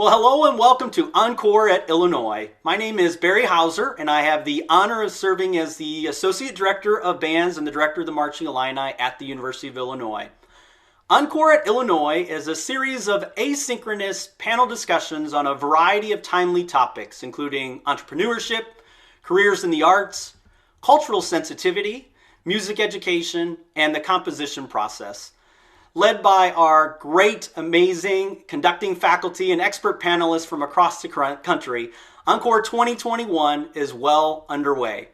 Well, hello and welcome to Encore at Illinois. My name is Barry Hauser, and I have the honor of serving as the Associate Director of Bands and the Director of the Marching Illini at the University of Illinois. Encore at Illinois is a series of asynchronous panel discussions on a variety of timely topics, including entrepreneurship, careers in the arts, cultural sensitivity, music education, and the composition process. Led by our great, amazing conducting faculty and expert panelists from across the country, Encore 2021 is well underway.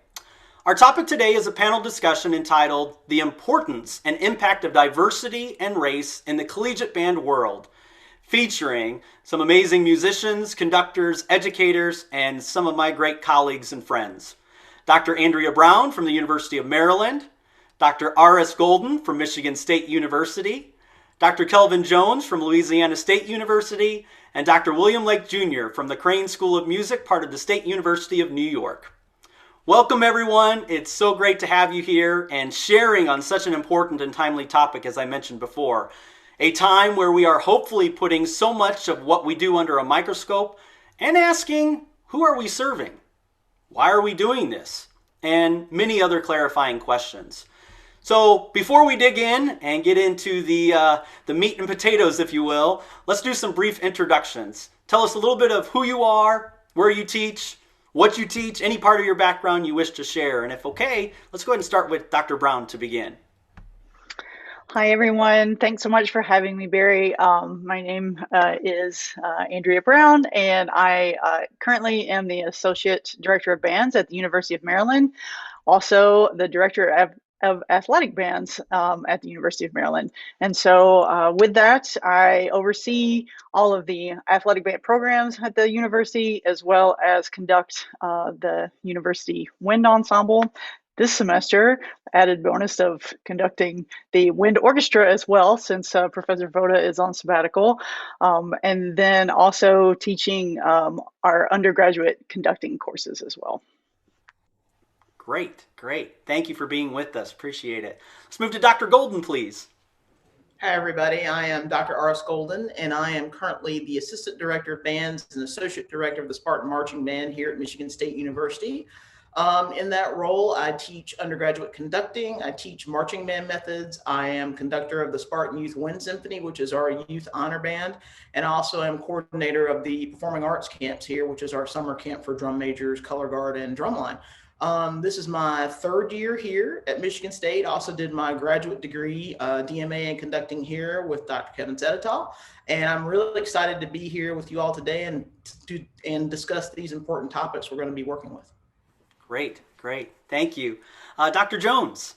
Our topic today is a panel discussion entitled The Importance and Impact of Diversity and Race in the Collegiate Band World, featuring some amazing musicians, conductors, educators, and some of my great colleagues and friends. Dr. Andrea Brown from the University of Maryland, Dr. Arris Golden from Michigan State University, Dr. Kelvin Jones from Louisiana State University, and Dr. William Lake Jr. from the Crane School of Music, part of the State University of New York. Welcome, everyone. It's so great to have you here and sharing on such an important and timely topic, as I mentioned before. A time where we are hopefully putting so much of what we do under a microscope and asking, who are we serving? Why are we doing this? And many other clarifying questions. So before we dig in and get into the meat and potatoes, if you will, let's do some brief introductions. Tell us a little bit of who you are, where you teach, what you teach, any part of your background you wish to share. And if okay, let's go ahead and start with Dr. Brown to begin. Hi, everyone. Thanks so much for having me, Barry. My name is Andrea Brown, and I currently am the Associate Director of Bands at the University of Maryland, also the Director of Athletic Bands at the University of Maryland. And so with that, I oversee all of the athletic band programs at the university, as well as conduct the University Wind Ensemble. This semester, added bonus of conducting the wind orchestra as well, since Professor Voda is on sabbatical, and then also teaching our undergraduate conducting courses as well. Great. Thank you for being with us. Appreciate it. Let's move to Dr. Golden, please. Hi, everybody. I am Dr. Arris Golden, and I am currently the Assistant Director of Bands and Associate Director of the Spartan Marching Band here at Michigan State University. In that role, I teach undergraduate conducting, I teach marching band methods, I am conductor of the Spartan Youth Wind Symphony, which is our youth honor band, and also am coordinator of the performing arts camps here, which is our summer camp for drum majors, color guard, and drumline. This is my third year here at Michigan State. Also did my graduate degree, DMA in conducting here with Dr. Kelvin and I'm really excited to be here with you all today and discuss these important topics we're going to be working with. Great. Thank you. Dr. Jones.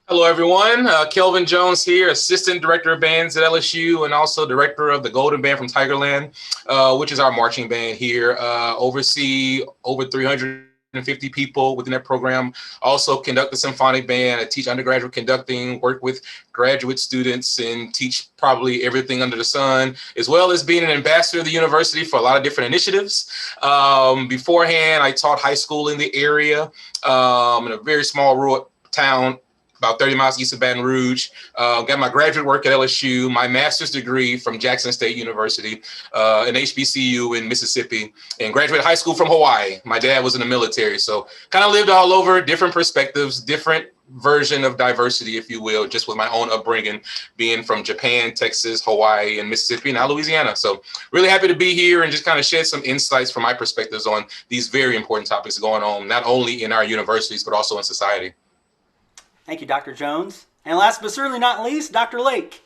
Hello, everyone. Kelvin Jones here, Assistant Director of Bands at LSU and also Director of the Golden Band from Tigerland, which is our marching band here. Oversee over 350 people within that program. Also conduct the symphonic band. I teach undergraduate conducting, work with graduate students, and teach probably everything under the sun, as well as being an ambassador of the university for a lot of different initiatives. Beforehand, I taught high school in the area in a very small rural town about 30 miles east of Baton Rouge. Got my graduate work at LSU, my master's degree from Jackson State University, an HBCU in Mississippi, and graduated high school from Hawaii. My dad was in the military, so kind of lived all over, different perspectives, different version of diversity, if you will, just with my own upbringing, being from Japan, Texas, Hawaii, and Mississippi, and now Louisiana. So really happy to be here and just kind of shed some insights from my perspectives on these very important topics going on, not only in our universities, but also in society. Thank you, Dr. Jones. And last but certainly not least, Dr. Lake.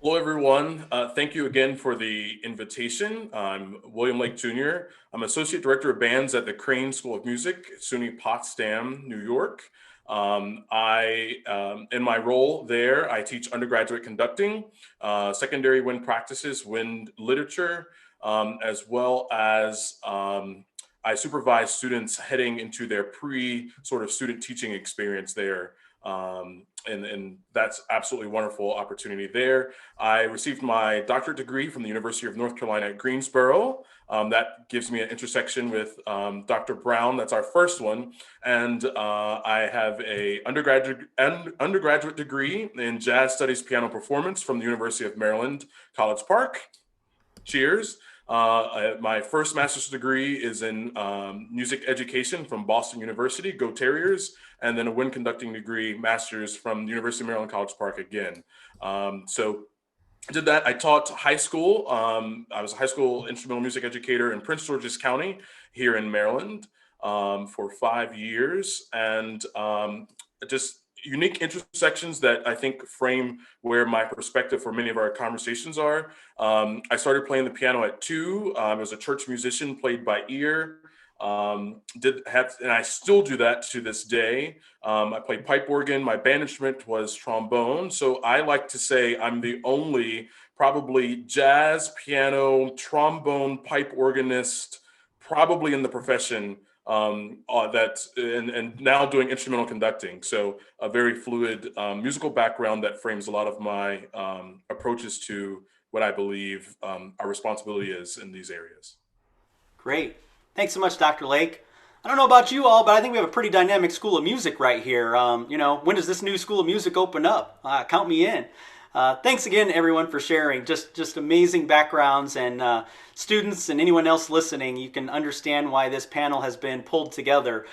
Hello, everyone. Thank you again for the invitation. I'm William Lake Jr. I'm Associate Director of Bands at the Crane School of Music, SUNY-Potsdam, New York. In my role there, I teach undergraduate conducting, secondary wind practices, wind literature, as well as I supervise students heading into their sort of student teaching experience there. And that's absolutely wonderful opportunity there. I received my doctorate degree from the University of North Carolina at Greensboro. That gives me an intersection with Dr. Brown. That's our first one. And I have a undergraduate degree in jazz studies piano performance from the University of Maryland, College Park. Cheers. My first master's degree is in music education from Boston University, go Terriers, and then a wind conducting degree, master's from the University of Maryland, College Park again. So I did that. I taught high school. I was a high school instrumental music educator in Prince George's County here in Maryland for 5 years, and just unique intersections that I think frame where my perspective for many of our conversations are. I started playing the piano at 2. I was a church musician, played by ear. And I still do that to this day. I play pipe organ. My band instrument was trombone. So I like to say I'm the only probably jazz, piano, trombone, pipe organist, probably in the profession and now doing instrumental conducting. So a very fluid musical background that frames a lot of my approaches to what I believe our responsibility is in these areas. Great. Thanks so much, Dr. Lake. I don't know about you all, but I think we have a pretty dynamic School of Music right here. When does this new School of Music open up? Count me in. Thanks again, everyone, for sharing. Just amazing backgrounds, and students and anyone else listening, you can understand why this panel has been pulled together.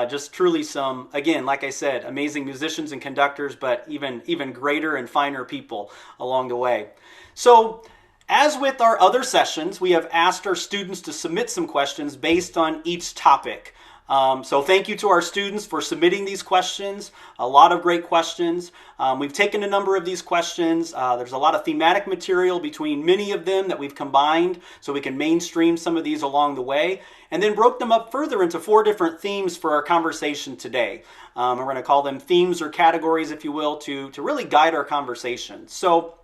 Just truly some, again, like I said, amazing musicians and conductors, but even greater and finer people along the way. So, as with our other sessions, we have asked our students to submit some questions based on each topic. So thank you to our students for submitting these questions. A lot of great questions. We've taken a number of these questions. There's a lot of thematic material between many of them that we've combined so we can mainstream some of these along the way, and then broke them up further into 4 different themes for our conversation today. We're going to call them themes or categories, if you will, to really guide our conversation. So,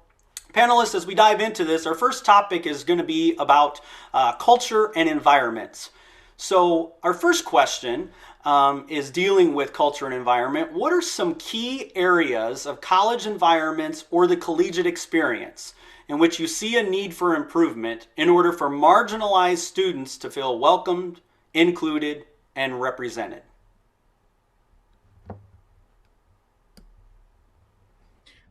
panelists, as we dive into this, our first topic is going to be about culture and environments. So our first question is dealing with culture and environment. What are some key areas of college environments or the collegiate experience in which you see a need for improvement in order for marginalized students to feel welcomed, included, and represented?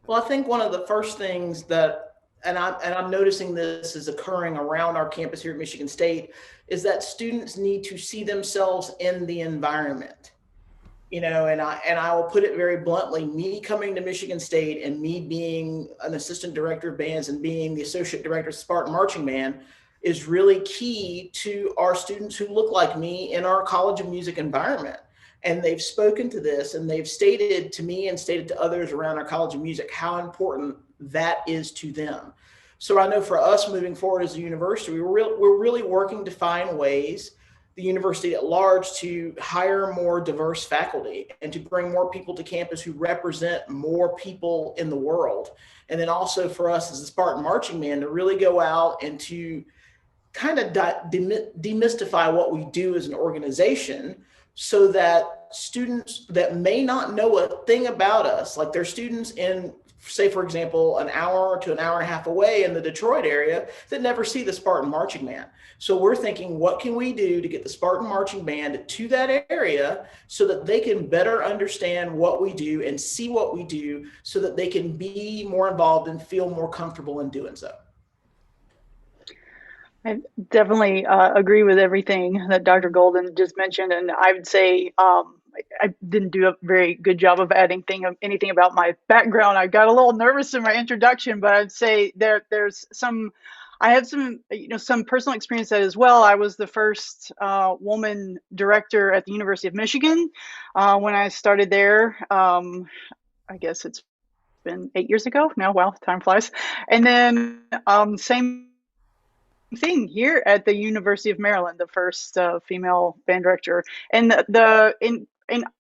Well, I think one of the first things that, and I'm noticing this is occurring around our campus here at Michigan State, is that students need to see themselves in the environment. And I will put it very bluntly, me coming to Michigan State and me being an assistant director of bands and being the associate director of Spartan Marching Band is really key to our students who look like me in our College of Music environment. And they've spoken to this, and they've stated to me and stated to others around our College of Music how important that is to them. So I know for us moving forward as a university, we're really working to find ways, the university at large, to hire more diverse faculty and to bring more people to campus who represent more people in the world. And then also for us as a Spartan Marching Band to really go out and to kind of demystify what we do as an organization, so that students that may not know a thing about us, like their students in, say, for example, an hour to an hour and a half away in the Detroit area that never see the Spartan Marching Band. So we're thinking, what can we do to get the Spartan Marching Band to that area so that they can better understand what we do and see what we do so that they can be more involved and feel more comfortable in doing so. I definitely agree with everything that Dr. Golden just mentioned, and I would say I didn't do a very good job of adding anything about my background. I got a little nervous in my introduction, but I'd say I have some personal experience that as well. I was the first woman director at the University of Michigan when I started there. I guess it's been 8 years ago now. Wow, time flies. And then same thing here at the University of Maryland, the first female band director, and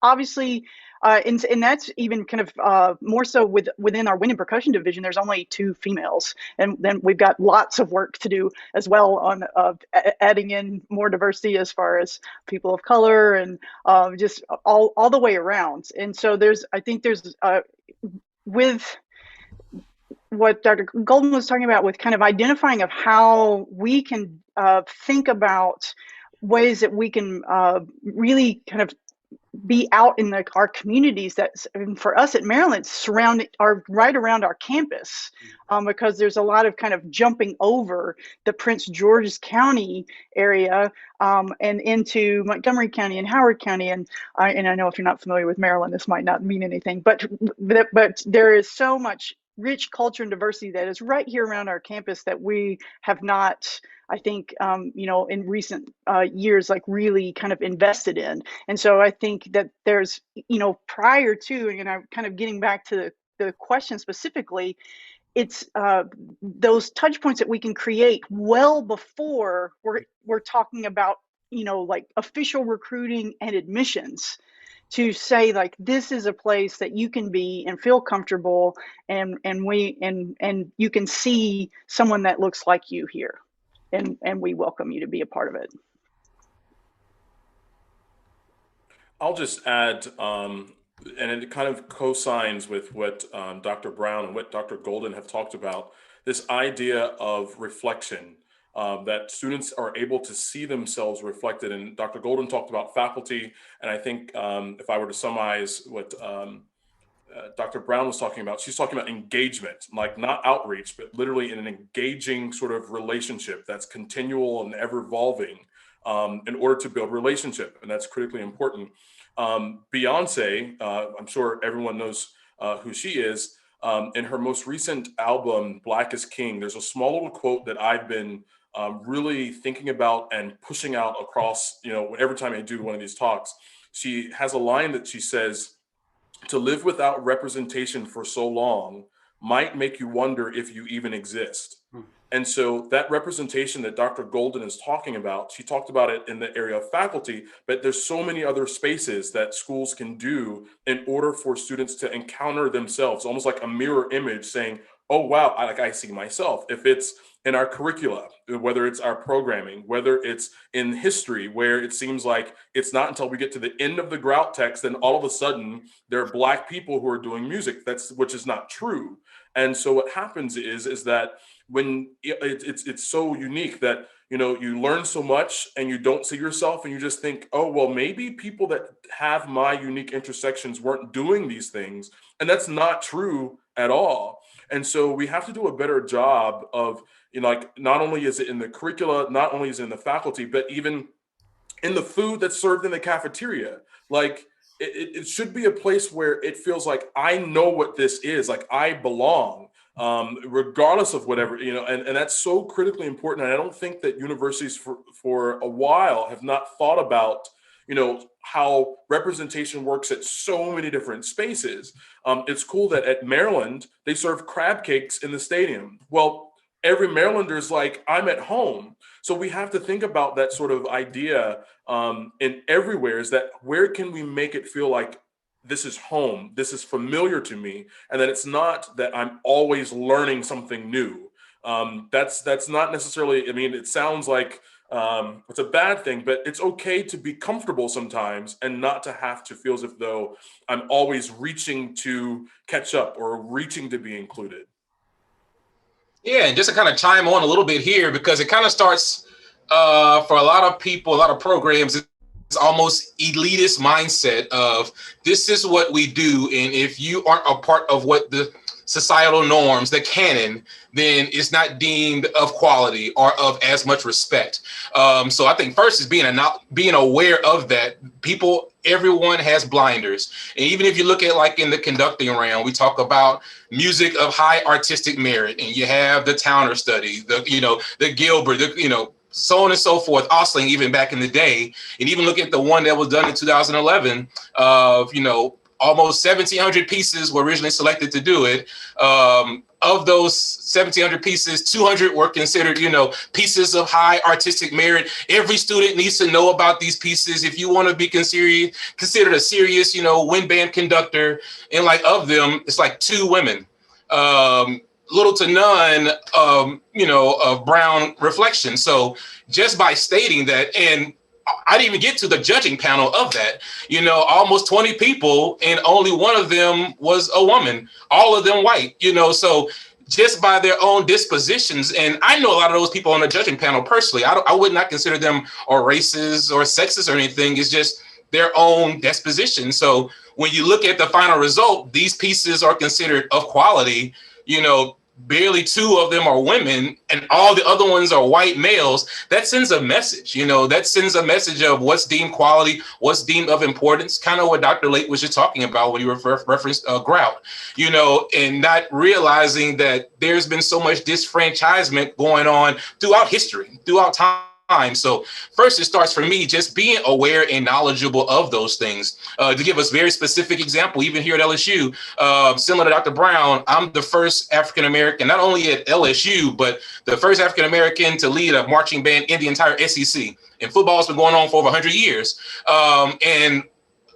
obviously, and that's even kind of more so within our wind and percussion division. There's only 2 females, and then we've got lots of work to do as well on adding in more diversity as far as people of color and just all the way around. And so I think there's with what Dr. Golden was talking about with kind of identifying of how we can think about ways that we can really kind of be out in our communities that, for us at Maryland, are right around our campus, because there's a lot of kind of jumping over the Prince George's County area and into Montgomery County and Howard County. And I know if you're not familiar with Maryland, this might not mean anything, but there is so much rich culture and diversity that is right here around our campus that we have not, I think, in recent years, like really kind of invested in. And so I think that there's, prior to, and I'm kind of getting back to the question specifically, it's those touch points that we can create well before we're talking about, like official recruiting and admissions, to say like, this is a place that you can be and feel comfortable, and you can see someone that looks like you here, and we welcome you to be a part of it. I'll just add, and it kind of co-signs with what Dr. Brown and what Dr. Golden have talked about, this idea of reflection, that students are able to see themselves reflected. And Dr. Golden talked about faculty, and I think if I were to summarize what Dr. Brown was talking about, she's talking about engagement, like not outreach, but literally in an engaging sort of relationship that's continual and ever evolving in order to build relationship. And that's critically important. Beyonce, I'm sure everyone knows who she is. In her most recent album, Black is King, there's a small little quote that I've been really thinking about and pushing out across, every time I do one of these talks. She has a line that she says, "To live without representation for so long might make you wonder if you even exist." And so that representation that Dr. Golden is talking about, she talked about it in the area of faculty, but there's so many other spaces that schools can do in order for students to encounter themselves, almost like a mirror image saying, oh, wow, I see myself. If it's in our curricula, whether it's our programming, whether it's in history, where it seems like it's not until we get to the end of the grout text, then all of a sudden there are Black people who are doing music, which is not true. And so what happens is that when it's so unique that, you learn so much and you don't see yourself, and you just think, oh, well, maybe people that have my unique intersections weren't doing these things. And that's not true at all. And so we have to do a better job of, like, not only is it in the curricula, not only is it in the faculty, but even in the food that's served in the cafeteria. Like, it should be a place where it feels like I know what this is, like I belong, regardless of whatever, and that's so critically important. And I don't think that universities for a while have not thought about, how representation works at so many different spaces. It's cool that at Maryland, they serve crab cakes in the stadium. Well, every Marylander's like, I'm at home. So we have to think about that sort of idea in everywhere, is that where can we make it feel like this is home, this is familiar to me, and that it's not that I'm always learning something new. That's not necessarily, it sounds like it's a bad thing, but it's okay to be comfortable sometimes and not to have to feel as if though I'm always reaching to catch up or reaching to be included. Yeah, and just to kind of chime on a little bit here, because it kind of starts for a lot of people, a lot of programs, it's almost elitist mindset of this is what we do. And if you aren't a part of what the societal norms, the canon, then it's not deemed of quality or of as much respect. So I think first is being aware of that. Everyone has blinders. And even if you look at, like, in the conducting realm, we talk about music of high artistic merit, and you have the Towner study, the Gilbert, so on and so forth, Osling, even back in the day. And even look at the one that was done in 2011 of, almost 1,700 pieces were originally selected to do it. Of those 1,700 pieces, 200 were considered, pieces of high artistic merit. Every student needs to know about these pieces if you want to be considered a serious, wind band conductor. And like of them, it's like 2 women. Little to none, of brown reflection. So just by stating that, and I didn't even get to the judging panel of that, almost 20 people, and only one of them was a woman, all of them white, so just by their own dispositions. And I know a lot of those people on the judging panel personally. I would not consider them or racist or sexist or anything. It's just their own disposition. So when you look at the final result, these pieces are considered of quality. Barely 2 of them are women and all the other ones are white males. That sends a message, that sends a message of what's deemed quality, what's deemed of importance, kind of what Dr. Lake was just talking about when you referenced grout, and not realizing that there's been so much disfranchisement going on throughout history, throughout time. So first, it starts for me just being aware and knowledgeable of those things. To give us very specific example, even here at LSU, similar to Dr. Brown, I'm the first African-American, not only at LSU, but the first African-American to lead a marching band in the entire SEC. And football has been going on for over 100 years. And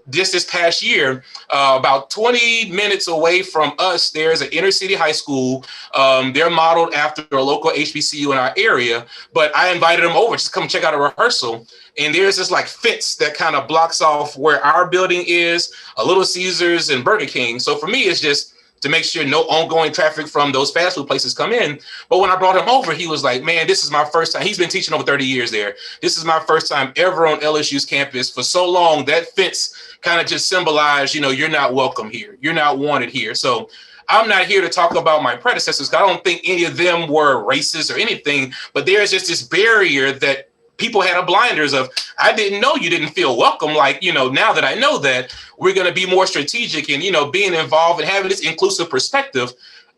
this past year, about 20 minutes away from us, there's an inner city high school. They're modeled after a local HBCU in our area, but I invited them over just to come check out a rehearsal. And there's this like fence that kind of blocks off where our building is, a Little Caesars and Burger King. So for me, it's just to make sure no ongoing traffic from those fast food places come in. But when I brought him over, he was like, man, this is my first time. He's been teaching over 30 years there. This is my first time ever on LSU's campus. For so long, that fence kind of just symbolized, you're not welcome here. You're not wanted here. So I'm not here to talk about my predecessors, because I don't think any of them were racist or anything, but there's just this barrier that people had a blinders of, I didn't know you didn't feel welcome. Like, now that I know that, we're going to be more strategic and, being involved and having this inclusive perspective.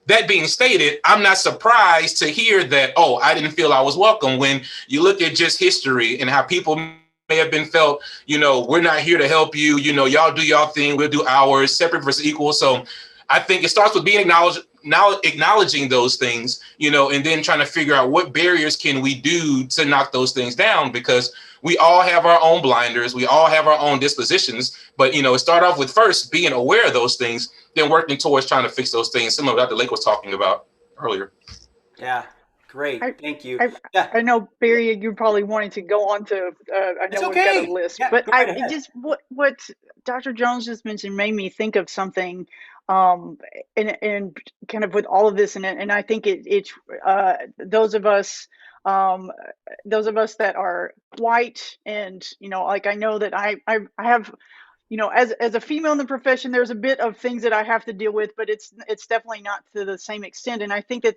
That being stated, I'm not surprised to hear that, oh, I didn't feel I was welcome. When you look at just history and how people may have been felt, we're not here to help you, y'all do y'all thing, we'll do ours, separate versus equal. So I think it starts with being acknowledging those things, and then trying to figure out what barriers can we do to knock those things down, because we all have our own blinders. We all have our own dispositions, but, it started off with first being aware of those things, then working towards trying to fix those things, similar to what Dr. Lake was talking about earlier. Yeah. Great. Thank you. I know, Barry, you're probably wanting to go on to, I know we've got a list, but what Dr. Jones just mentioned made me think of something, and kind of with all of this, and I think it's those of us that are white, and, like, I know that I have, as a female in the profession, there's a bit of things that I have to deal with, but it's definitely not to the same extent. And I think that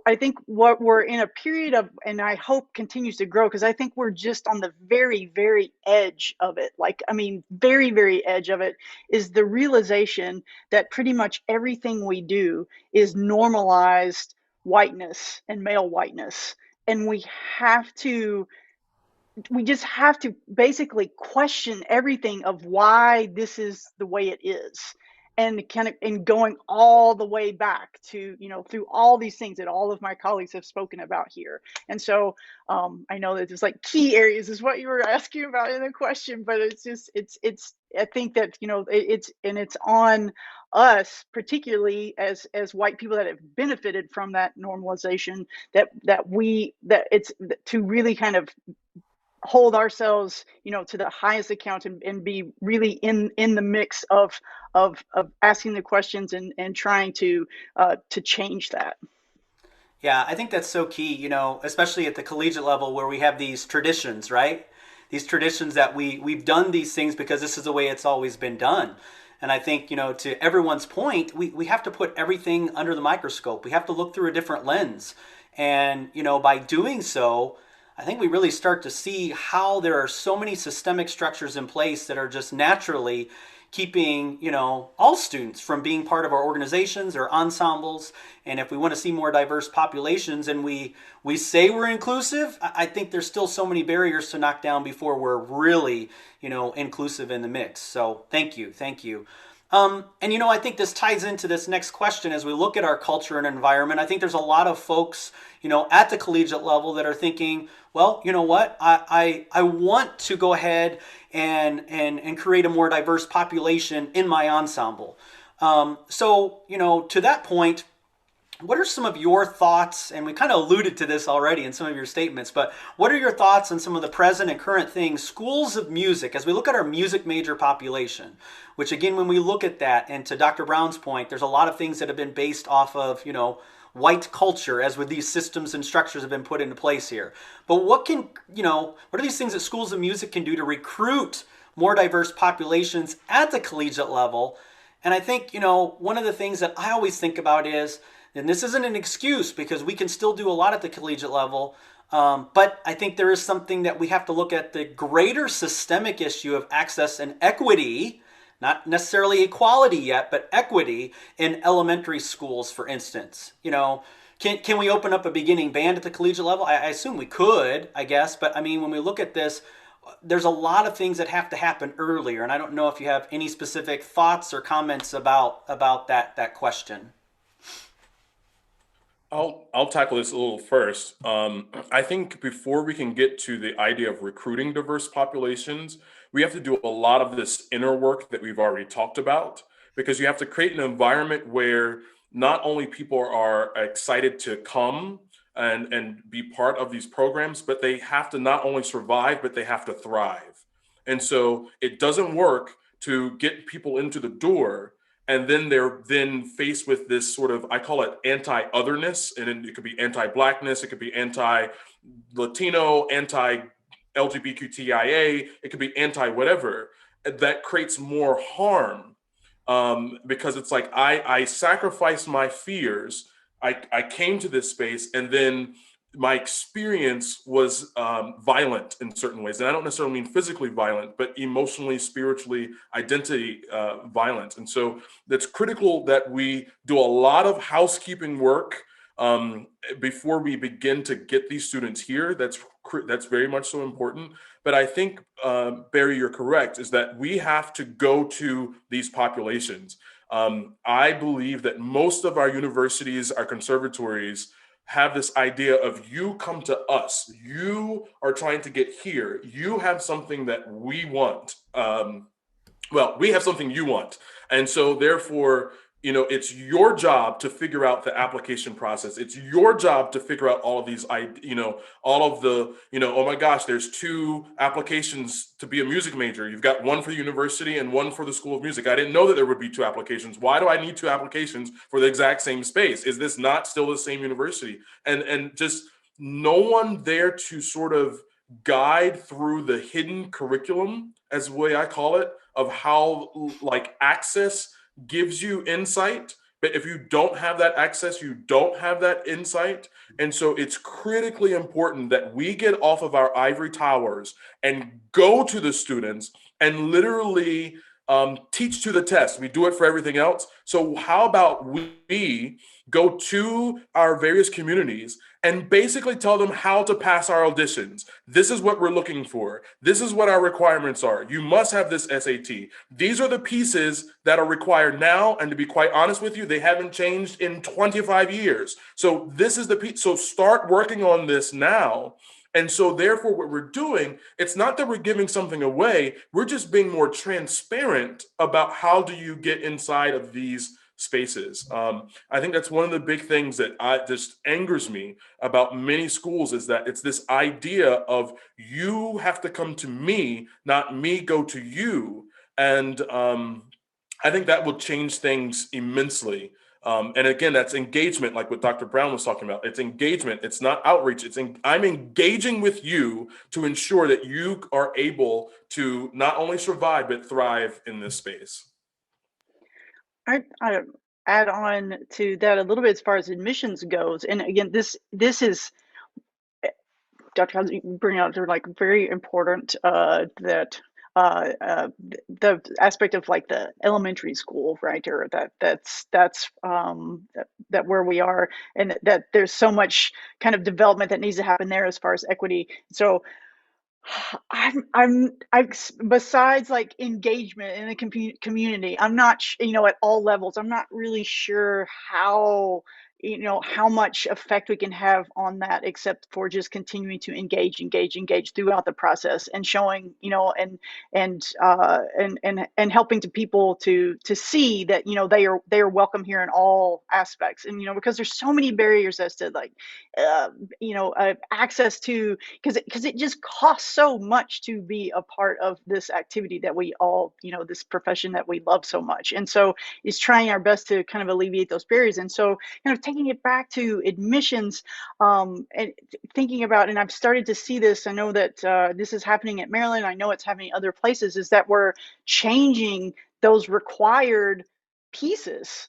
I think what we're in a period of, and I hope continues to grow, because I think we're just on the very, very edge of it. Like, I mean, very, very edge of it is the realization that pretty much everything we do is normalized whiteness and male whiteness. And we just have to basically question everything of why this is the way it is, and kind of in going all the way back to, through all these things that all of my colleagues have spoken about here. And so I know that there's like key areas is what you were asking about in the question, but it's just, I think that, it's on us, particularly as white people that have benefited from that normalization, that it's to really kind of hold ourselves, to the highest account, and be really in the mix of asking the questions and trying to change that. Yeah, I think that's so key, especially at the collegiate level where we have these traditions, right? These traditions that we've done these things because this is the way it's always been done. And I think, to everyone's point, we have to put everything under the microscope. We have to look through a different lens. And, by doing so, I think we really start to see how there are so many systemic structures in place that are just naturally keeping, all students from being part of our organizations or ensembles. And if we want to see more diverse populations and we say we're inclusive, I think there's still so many barriers to knock down before we're really, inclusive in the mix. So thank you. And, I think this ties into this next question as we look at our culture and environment. I think there's a lot of folks, at the collegiate level that are thinking, well, you know what, I want to go ahead and create a more diverse population in my ensemble. So, to that point, what are some of your thoughts, and we kind of alluded to this already in some of your statements, but what are your thoughts on some of the present and current things, schools of music, as we look at our music major population, which again, when we look at that, and to Dr. Brown's point, there's a lot of things that have been based off of, white culture, as with these systems and structures have been put into place here. But what are these things that schools of music can do to recruit more diverse populations at the collegiate level. And I think, one of the things that I always think about is, and this isn't an excuse because we can still do a lot at the collegiate level, but I think there is something that we have to look at, the greater systemic issue of access and equity, not necessarily equality yet, but equity in elementary schools, for instance. Can we open up a beginning band at the collegiate level? I assume we could, I guess, but I mean, when we look at this, there's a lot of things that have to happen earlier, and I don't know if you have any specific thoughts or comments about that question. I'll tackle this a little first. I think before we can get to the idea of recruiting diverse populations, we have to do a lot of this inner work that we've already talked about, because you have to create an environment where not only people are excited to come and be part of these programs, but they have to not only survive, but they have to thrive. And so it doesn't work to get people into the door and then they're then faced with this sort of, I call it anti-otherness, and it could be anti-Blackness, it could be anti-Latino, anti-LGBTQIA, it could be anti-whatever. That creates more harm, because it's like, I sacrificed my fears, I came to this space, and then my experience was violent in certain ways. And I don't necessarily mean physically violent, but emotionally, spiritually, identity violent. And so that's critical that we do a lot of housekeeping work before we begin to get these students here. That's very much so important. But I think, Barry, you're correct, is that we have to go to these populations. I believe that most of our universities, our conservatories, have this idea of, you come to us, you are trying to get here, you have something that we want. Well, we have something you want. And so therefore, it's your job to figure out the application process. It's your job to figure out all of these, all of the, oh my gosh, there's 2 applications to be a music major. You've got one for the university and one for the School of Music. I didn't know that there would be 2 applications. Why do I need 2 applications for the exact same space? Is this not still the same university? And just no one there to sort of guide through the hidden curriculum, as the way I call it, of how access gives you insight, but if you don't have that access, you don't have that insight. And so it's critically important that we get off of our ivory towers and go to the students and literally teach to the test. We do it for everything else. So how about we go to our various communities and basically tell them how to pass our auditions? This is what we're looking for. This is what our requirements are. You must have this SAT. These are the pieces that are required now. And to be quite honest with you, they haven't changed in 25 years. So this is the piece. So start working on this now. And so therefore, what we're doing, it's not that we're giving something away. We're just being more transparent about how do you get inside of these spaces. I think that's one of the big things that just angers me about many schools, is that it's this idea of, you have to come to me, not me go to you. And I think that will change things immensely. And again, that's engagement, like what Dr. Brown was talking about. It's engagement. It's not outreach. I'm engaging with you to ensure that you are able to not only survive, but thrive in this space. I add on to that a little bit as far as admissions goes. And again, this is, Dr. Houser, you bring out, they're very important, that the aspect of the elementary school, right? Or that's that where we are, and that there's so much kind of development that needs to happen there as far as equity. So I'm besides engagement in the community, I'm not, at all levels, I'm not really sure how much effect we can have on that, except for just continuing to engage throughout the process, and showing, and helping to people to see that, they are welcome here in all aspects. And, because there's so many barriers as to access to, because it just costs so much to be a part of this activity that we all, this profession that we love so much. And so it's trying our best to kind of alleviate those barriers. And so, taking it back to admissions, and thinking about, and I've started to see this, I know that this is happening at Maryland, I know it's happening other places, is that we're changing those required pieces,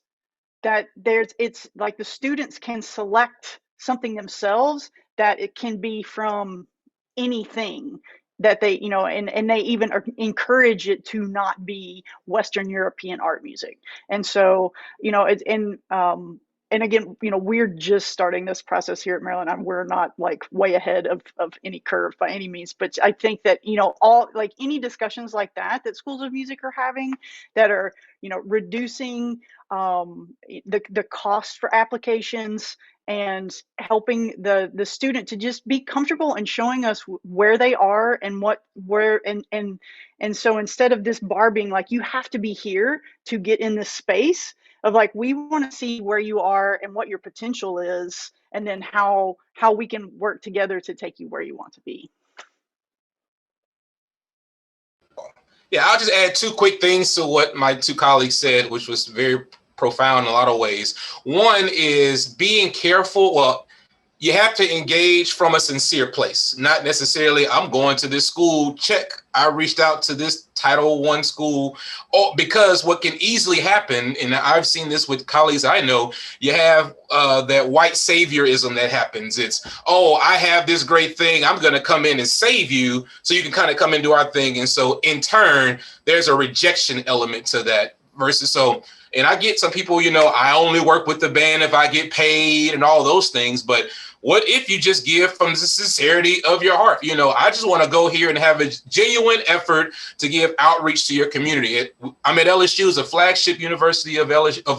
that it's like the students can select something themselves, that it can be from anything that they, and they even encourage it to not be Western European art music. And so, it's and again, we're just starting this process here at Maryland. We're not like way ahead of any curve by any means, but I think that, all, like, any discussions like that schools of music are having, that are, reducing the cost for applications, and helping the student to just be comfortable and showing us where they are and and so, instead of this bar being like, you have to be here to get in this space, of like, we want to see where you are and what your potential is, and then how we can work together to take you where you want to be. Yeah, I'll just add two quick things to what my two colleagues said, which was very profound in a lot of ways. One is being careful. Well, you have to engage from a sincere place, not necessarily, I'm going to this school, check, I reached out to this Title I school, because what can easily happen, and I've seen this with colleagues I know, you have that white saviorism that happens. It's, oh, I have this great thing, I'm going to come in and save you so you can kind of come and do our thing. And so in turn, there's a rejection element to that versus and I get some people, I only work with the band if I get paid and all those things. But what if you just give from the sincerity of your heart? I just want to go here and have a genuine effort to give outreach to your community. I'm at LSU, as a flagship university of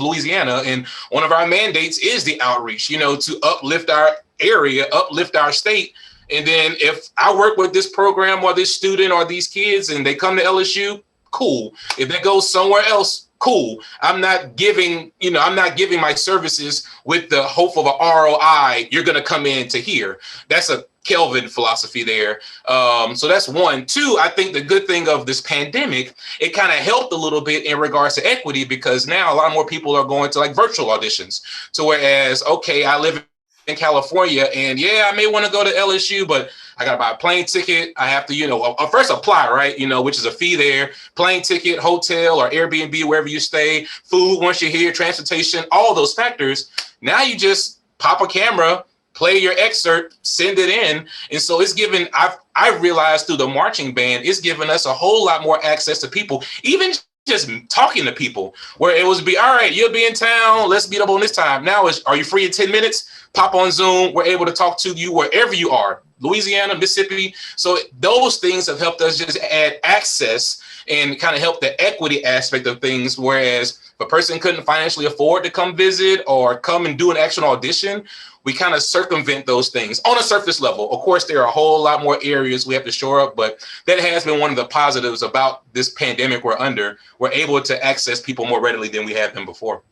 Louisiana, and one of our mandates is the outreach, to uplift our area, uplift our state. And then if I work with this program or this student or these kids and they come to LSU, cool. If they go somewhere else, cool. I'm not giving my services with the hope of an ROI. You're going to come in to here. That's a Kelvin philosophy there. So that's one. Two, I think the good thing of this pandemic, it kind of helped a little bit in regards to equity, because now a lot more people are going to like virtual auditions. So whereas, okay, I live in California and I may want to go to LSU, but I got to buy a plane ticket. I have to, first apply, right? Which is a fee there, plane ticket, hotel or Airbnb, wherever you stay, food once you're here, transportation, all those factors. Now you just pop a camera, play your excerpt, send it in. And so it's given, I've realized through the marching band, it's given us a whole lot more access to people, even just talking to people, where it was all right, you'll be in town, let's meet up on this time. Now are you free in 10 minutes? Pop on Zoom. We're able to talk to you wherever you are, Louisiana, Mississippi. So those things have helped us just add access and kind of help the equity aspect of things. Whereas if a person couldn't financially afford to come visit or come and do an actual audition, we kind of circumvent those things on a surface level. Of course, there are a whole lot more areas we have to shore up, but that has been one of the positives about this pandemic we're under. We're able to access people more readily than we have been before.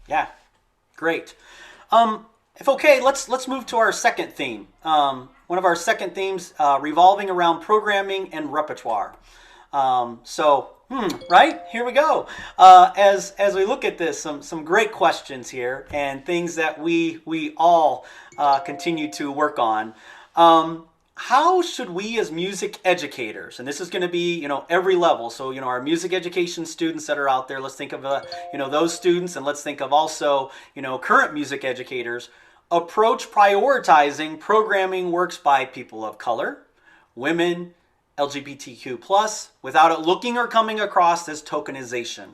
Yeah, great. If okay, let's move to our second theme. One of our second themes revolving around programming and repertoire. Right, here we go. As we look at this, some great questions here and things that we all continue to work on. How should we as music educators, and this is going to be, every level. So, our music education students that are out there, let's think of, those students, and let's think of also, current music educators, approach prioritizing programming works by people of color, women, LGBTQ+, without it looking or coming across as tokenization?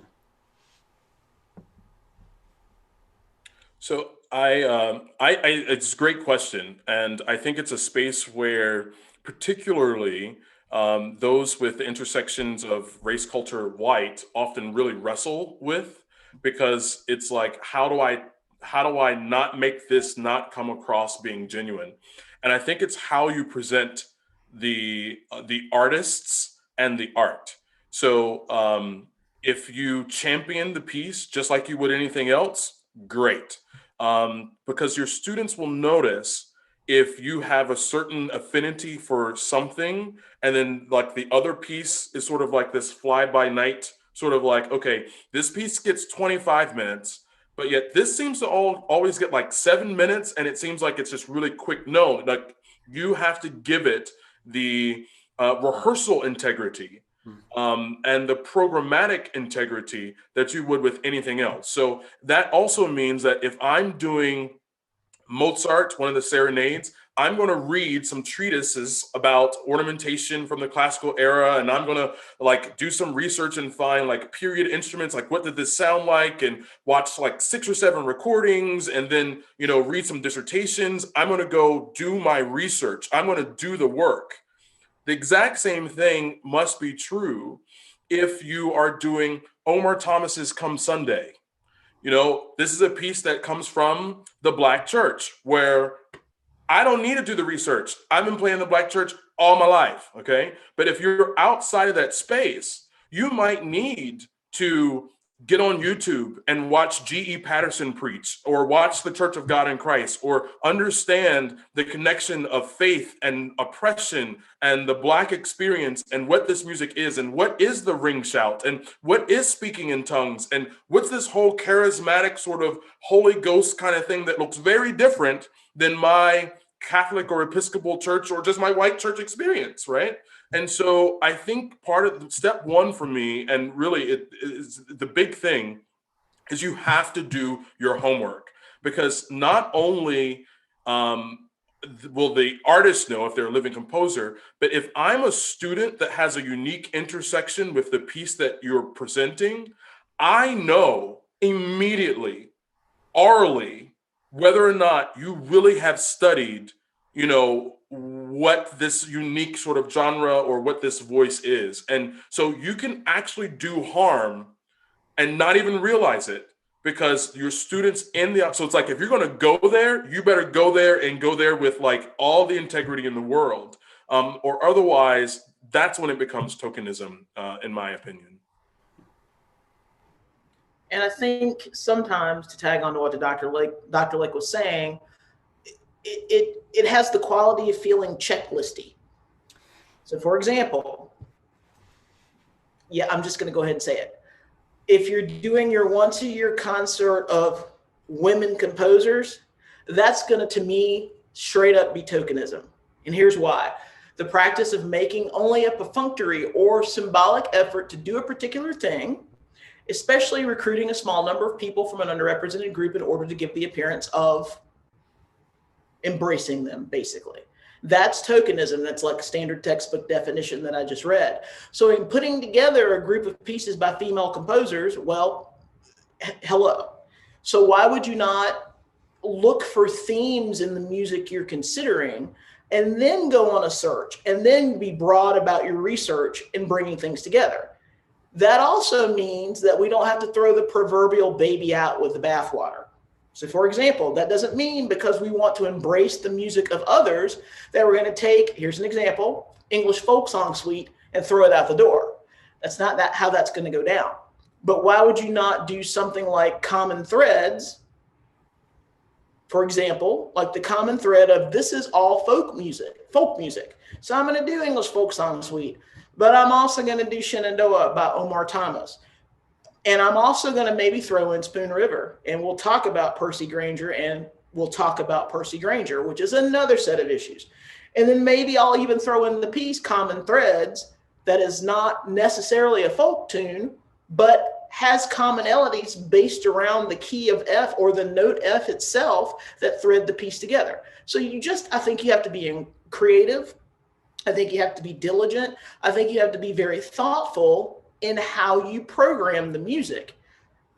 So it's a great question, and I think it's a space where particularly those with the intersections of race, culture, white often really wrestle with, because it's like, how do I not make this not come across being genuine? And I think it's how you present the artists and the art. So if you champion the piece just like you would anything else, great. Because your students will notice if you have a certain affinity for something, and then like the other piece is sort of like this fly by night, sort of like, okay, this piece gets 25 minutes, but yet this seems to always get like 7 minutes, and it seems like it's just really quick. No, like you have to give it the rehearsal integrity and the programmatic integrity that you would with anything else. So that also means that if I'm doing Mozart, one of the serenades, I'm going to read some treatises about ornamentation from the classical era, and I'm going to like do some research and find like period instruments, like what did this sound like, and watch like 6 or 7 recordings, and then, you know, read some dissertations. I'm going to go do my research. I'm going to do the work. The exact same thing must be true if you are doing Omar Thomas's Come Sunday. You know, this is a piece that comes from the Black church, where I don't need to do the research. I've been playing the Black church all my life, okay? But if you're outside of that space, you might need to get on YouTube and watch G.E. Patterson preach, or watch the Church of God in Christ, or understand the connection of faith and oppression and the Black experience, and what this music is, and what is the ring shout, and what is speaking in tongues, and what's this whole charismatic sort of Holy Ghost kind of thing that looks very different than my Catholic or Episcopal church or just my white church experience, right? And so I think part of step one for me, and really it is the big thing, is you have to do your homework, because not only will the artist know if they're a living composer, but if I'm a student that has a unique intersection with the piece that you're presenting, I know immediately, orally, whether or not you really have studied, you know, what this unique sort of genre or what this voice is. And so you can actually do harm and not even realize it, because your students so it's like, if you're going to go there, you better go there and go there with like all the integrity in the world, or otherwise that's when it becomes tokenism, in my opinion. And I think sometimes, to tag on to what Dr. Lake was saying, it has the quality of feeling checklisty. So for example, yeah, I'm just going to go ahead and say it. If you're doing your once a year concert of women composers, that's going to me, straight up be tokenism. And here's why. The practice of making only a perfunctory or symbolic effort to do a particular thing, especially recruiting a small number of people from an underrepresented group in order to give the appearance of embracing them, basically. That's tokenism. That's like a standard textbook definition that I just read. So in putting together a group of pieces by female composers, well, hello. So why would you not look for themes in the music you're considering, and then go on a search, and then be broad about your research and bringing things together? That also means that we don't have to throw the proverbial baby out with the bathwater. So for example, that doesn't mean because we want to embrace the music of others that we're going to take, here's an example, English folk song suite, and throw it out the door. That's not how that's going to go down. But why would you not do something like common threads? For example, like the common thread of this is all folk music. So I'm going to do English folk song suite, but I'm also going to do Shenandoah by Omar Thomas. And I'm also going to maybe throw in Spoon River, and we'll talk about Percy Granger, which is another set of issues. And then maybe I'll even throw in the piece Common Threads that is not necessarily a folk tune, but has commonalities based around the key of F or the note F itself that thread the piece together. So I think you have to be creative. I think you have to be diligent. I think you have to be very thoughtful in how you program the music.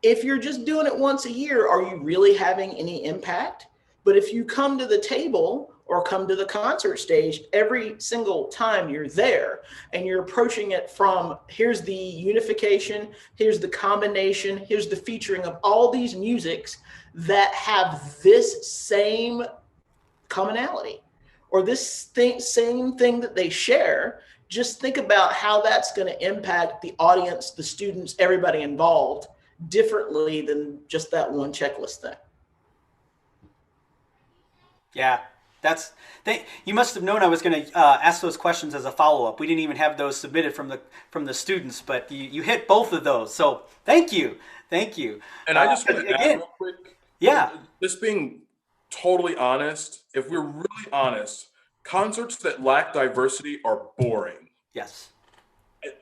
If you're just doing it once a year, are you really having any impact? But if you come to the table or come to the concert stage every single time you're there, and you're approaching it from here's the unification, here's the combination, here's the featuring of all these musics that have this same commonality or this same thing that they share, just think about how that's going to impact the audience, the students, everybody involved differently than just that one checklist thing. Yeah, you must have known I was going to ask those questions as a follow up. We didn't even have those submitted from the students, but you hit both of those. So thank you, thank you. And I just want to add real quick. Yeah, Just being totally honest, if we're really honest, concerts that lack diversity are boring. yes,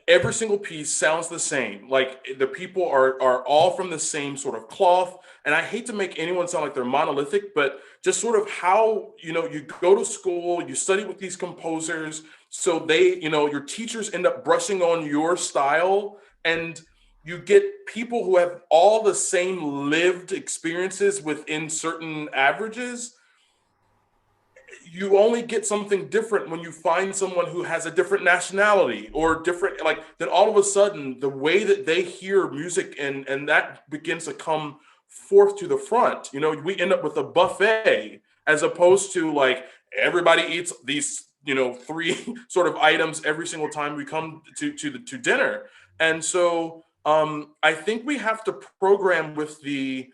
Every single piece sounds the same. Like the people are all from the same sort of cloth. And I hate to make anyone sound like they're monolithic, but just sort of how, you know, you go to school, you study with these composers, so they, you know, your teachers end up brushing on your style, and you get people who have all the same lived experiences within certain averages. You only get something different when you find someone who has a different nationality or different, like, then all of a sudden the way that they hear music and that begins to come forth to the front. You know, we end up with a buffet as opposed to like everybody eats these, you know, three sort of items every single time we come to dinner. And so I think we have to program with the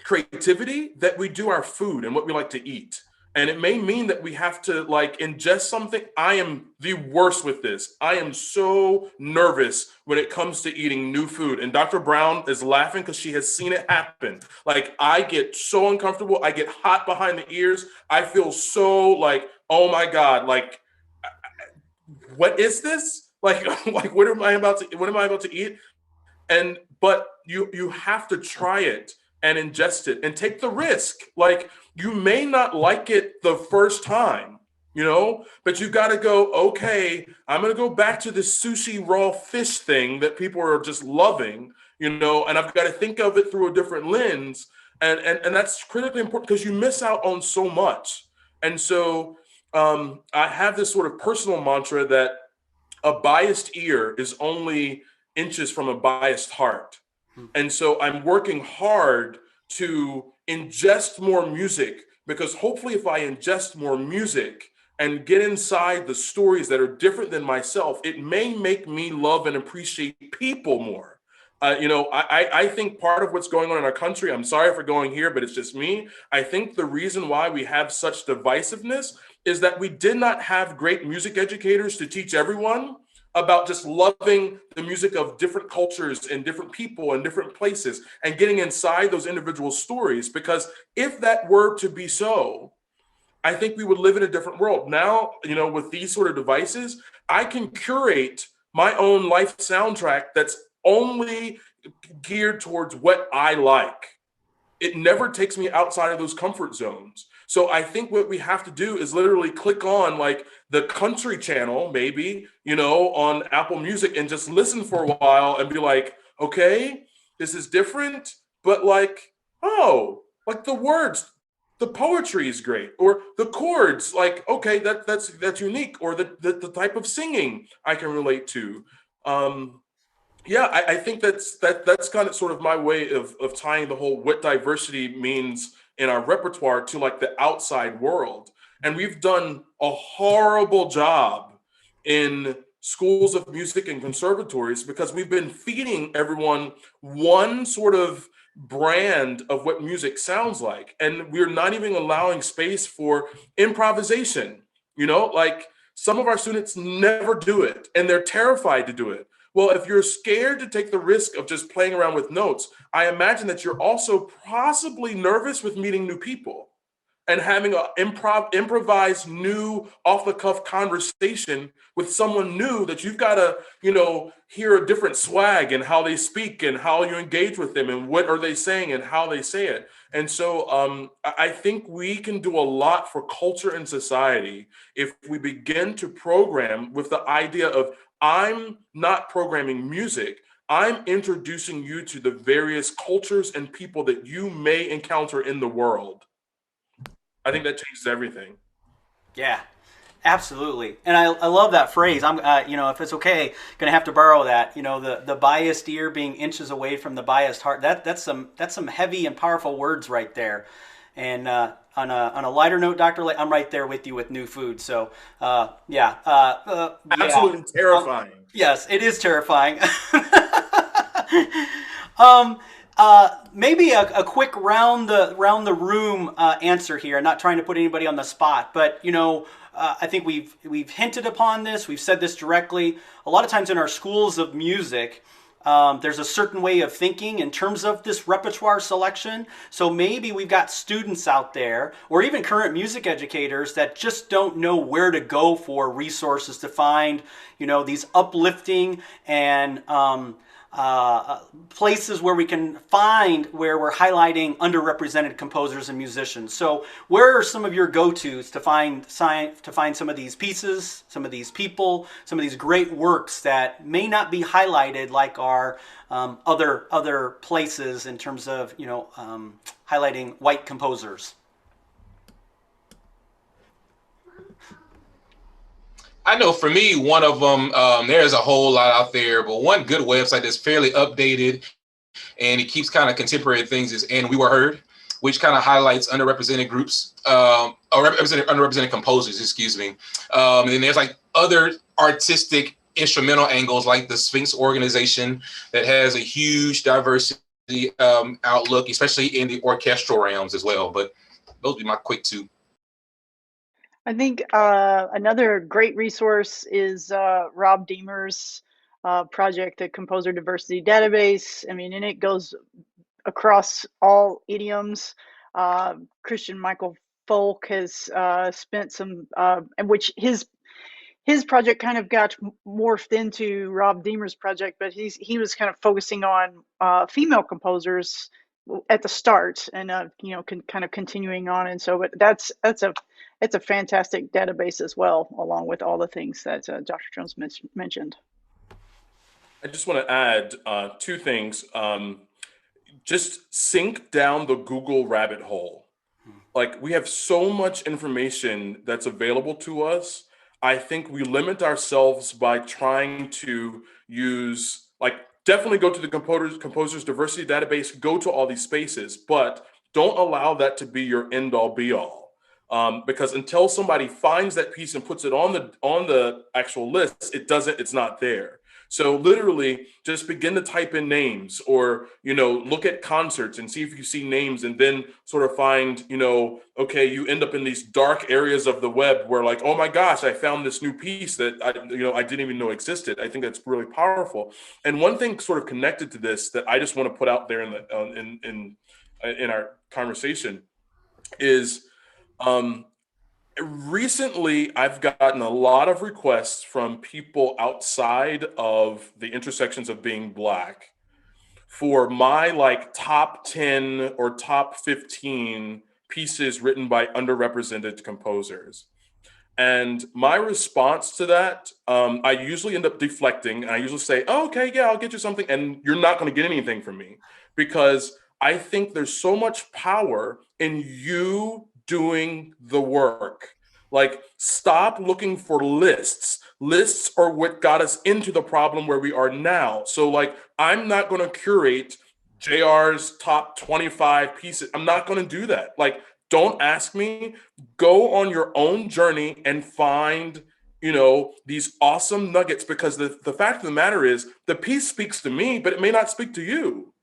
creativity that we do our food and what we like to eat. And it may mean that we have to like ingest something. I am the worst with this. I am so nervous when it comes to eating new food. And Dr. Brown is laughing because she has seen it happen. Like I get so uncomfortable. I get hot behind the ears. I feel so like, oh my God, like, what is this? Like, like what am I about to eat? But you have to try it and ingest it and take the risk. Like you may not like it the first time, you know, but you got to go, okay, I'm going to go back to this sushi raw fish thing that people are just loving, you know, and I've got to think of it through a different lens. And that's critically important because you miss out on so much. And so I have this sort of personal mantra that a biased ear is only inches from a biased heart. And so I'm working hard to ingest more music, because hopefully if I ingest more music and get inside the stories that are different than myself, it may make me love and appreciate people more. You know, I think part of what's going on in our country, I'm sorry for going here, but it's just me. I think the reason why we have such divisiveness is that we did not have great music educators to teach everyone about just loving the music of different cultures and different people and different places and getting inside those individual stories. Because if that were to be so, I think we would live in a different world. Now, you know, with these sort of devices, I can curate my own life soundtrack that's only geared towards what I like. It never takes me outside of those comfort zones. So I think what we have to do is literally click on like the country channel, maybe, you know, on Apple Music, and just listen for a while and be like, okay, this is different, but like, oh, like the words, the poetry is great, or the chords, like, okay, that's unique, or the type of singing I can relate to. Yeah, I think that's kind of sort of my way of tying the whole what diversity means in our repertoire to like the outside world. And we've done a horrible job in schools of music and conservatories because we've been feeding everyone one sort of brand of what music sounds like. And we're not even allowing space for improvisation. You know, like some of our students never do it and they're terrified to do it. Well, if you're scared to take the risk of just playing around with notes, I imagine that you're also possibly nervous with meeting new people and having an improvised new off-the-cuff conversation with someone new that you've got to, you know, hear a different swag and how they speak and how you engage with them and what are they saying and how they say it. And so I think we can do a lot for culture and society if we begin to program with the idea of, I'm not programming music, I'm introducing you to the various cultures and people that you may encounter in the world. I think that changes everything. Yeah, absolutely. And I love that phrase. I'm, you know, if it's okay, going to have to borrow that. You know, the biased ear being inches away from the biased heart. That's some heavy and powerful words right there. And on a lighter note, Dr. Lay, I'm right there with you with new food. So yeah, absolutely terrifying. Yes, it is terrifying. Um, Maybe a quick round the room answer here. I'm not trying to put anybody on the spot, but I think we've hinted upon this. We've said this directly. A lot of times in our schools of music, there's a certain way of thinking in terms of this repertoire selection. So maybe we've got students out there, or even current music educators, that just don't know where to go for resources to find, these uplifting and places where we can find where we're highlighting underrepresented composers and musicians. So where are some of your go-tos to find some of these pieces, some of these people, some of these great works that may not be highlighted like our other places in terms of highlighting white composers? I know for me, one of them, there's a whole lot out there, but one good website that's fairly updated and it keeps kind of contemporary things is And We Were Heard, which kind of highlights underrepresented groups, or underrepresented composers, excuse me. And then there's like other artistic instrumental angles like the Sphinx organization that has a huge diversity outlook, especially in the orchestral realms as well. But those would be my quick two. I think another great resource is Rob Deemer's project, the Composer Diversity Database. I mean, and it goes across all idioms. Christian Michael Folk has spent some, and which his project kind of got morphed into Rob Deemer's project, but he was kind of focusing on female composers at the start, and kind of continuing on. And so, but it's a fantastic database as well, along with all the things that Dr. Jones mentioned. I just want to add two things. Just sink down the Google rabbit hole. Like, we have so much information that's available to us. I think we limit ourselves by trying to use, definitely go to the composers diversity database, go to all these spaces, but don't allow that to be your end all be all. Because until somebody finds that piece and puts it on the actual list, it's not there. So literally just begin to type in names, or, look at concerts and see if you see names, and then sort of find, okay, you end up in these dark areas of the web where, like, oh my gosh, I found this new piece that I didn't even know existed. I think that's really powerful. And one thing sort of connected to this that I just want to put out there in our conversation is, recently, I've gotten a lot of requests from people outside of the intersections of being Black for my top 10 or top 15 pieces written by underrepresented composers. And my response to that, I usually end up deflecting. And I usually say, oh, okay, yeah, I'll get you something. And you're not going to get anything from me, because I think there's so much power in you doing the work. Like, stop looking for lists. Lists are what got us into the problem where we are now. So, I'm not going to curate JR's top 25 pieces. I'm not going to do that. Don't ask me. Go on your own journey and find, these awesome nuggets, because the fact of the matter is the piece speaks to me, but it may not speak to you.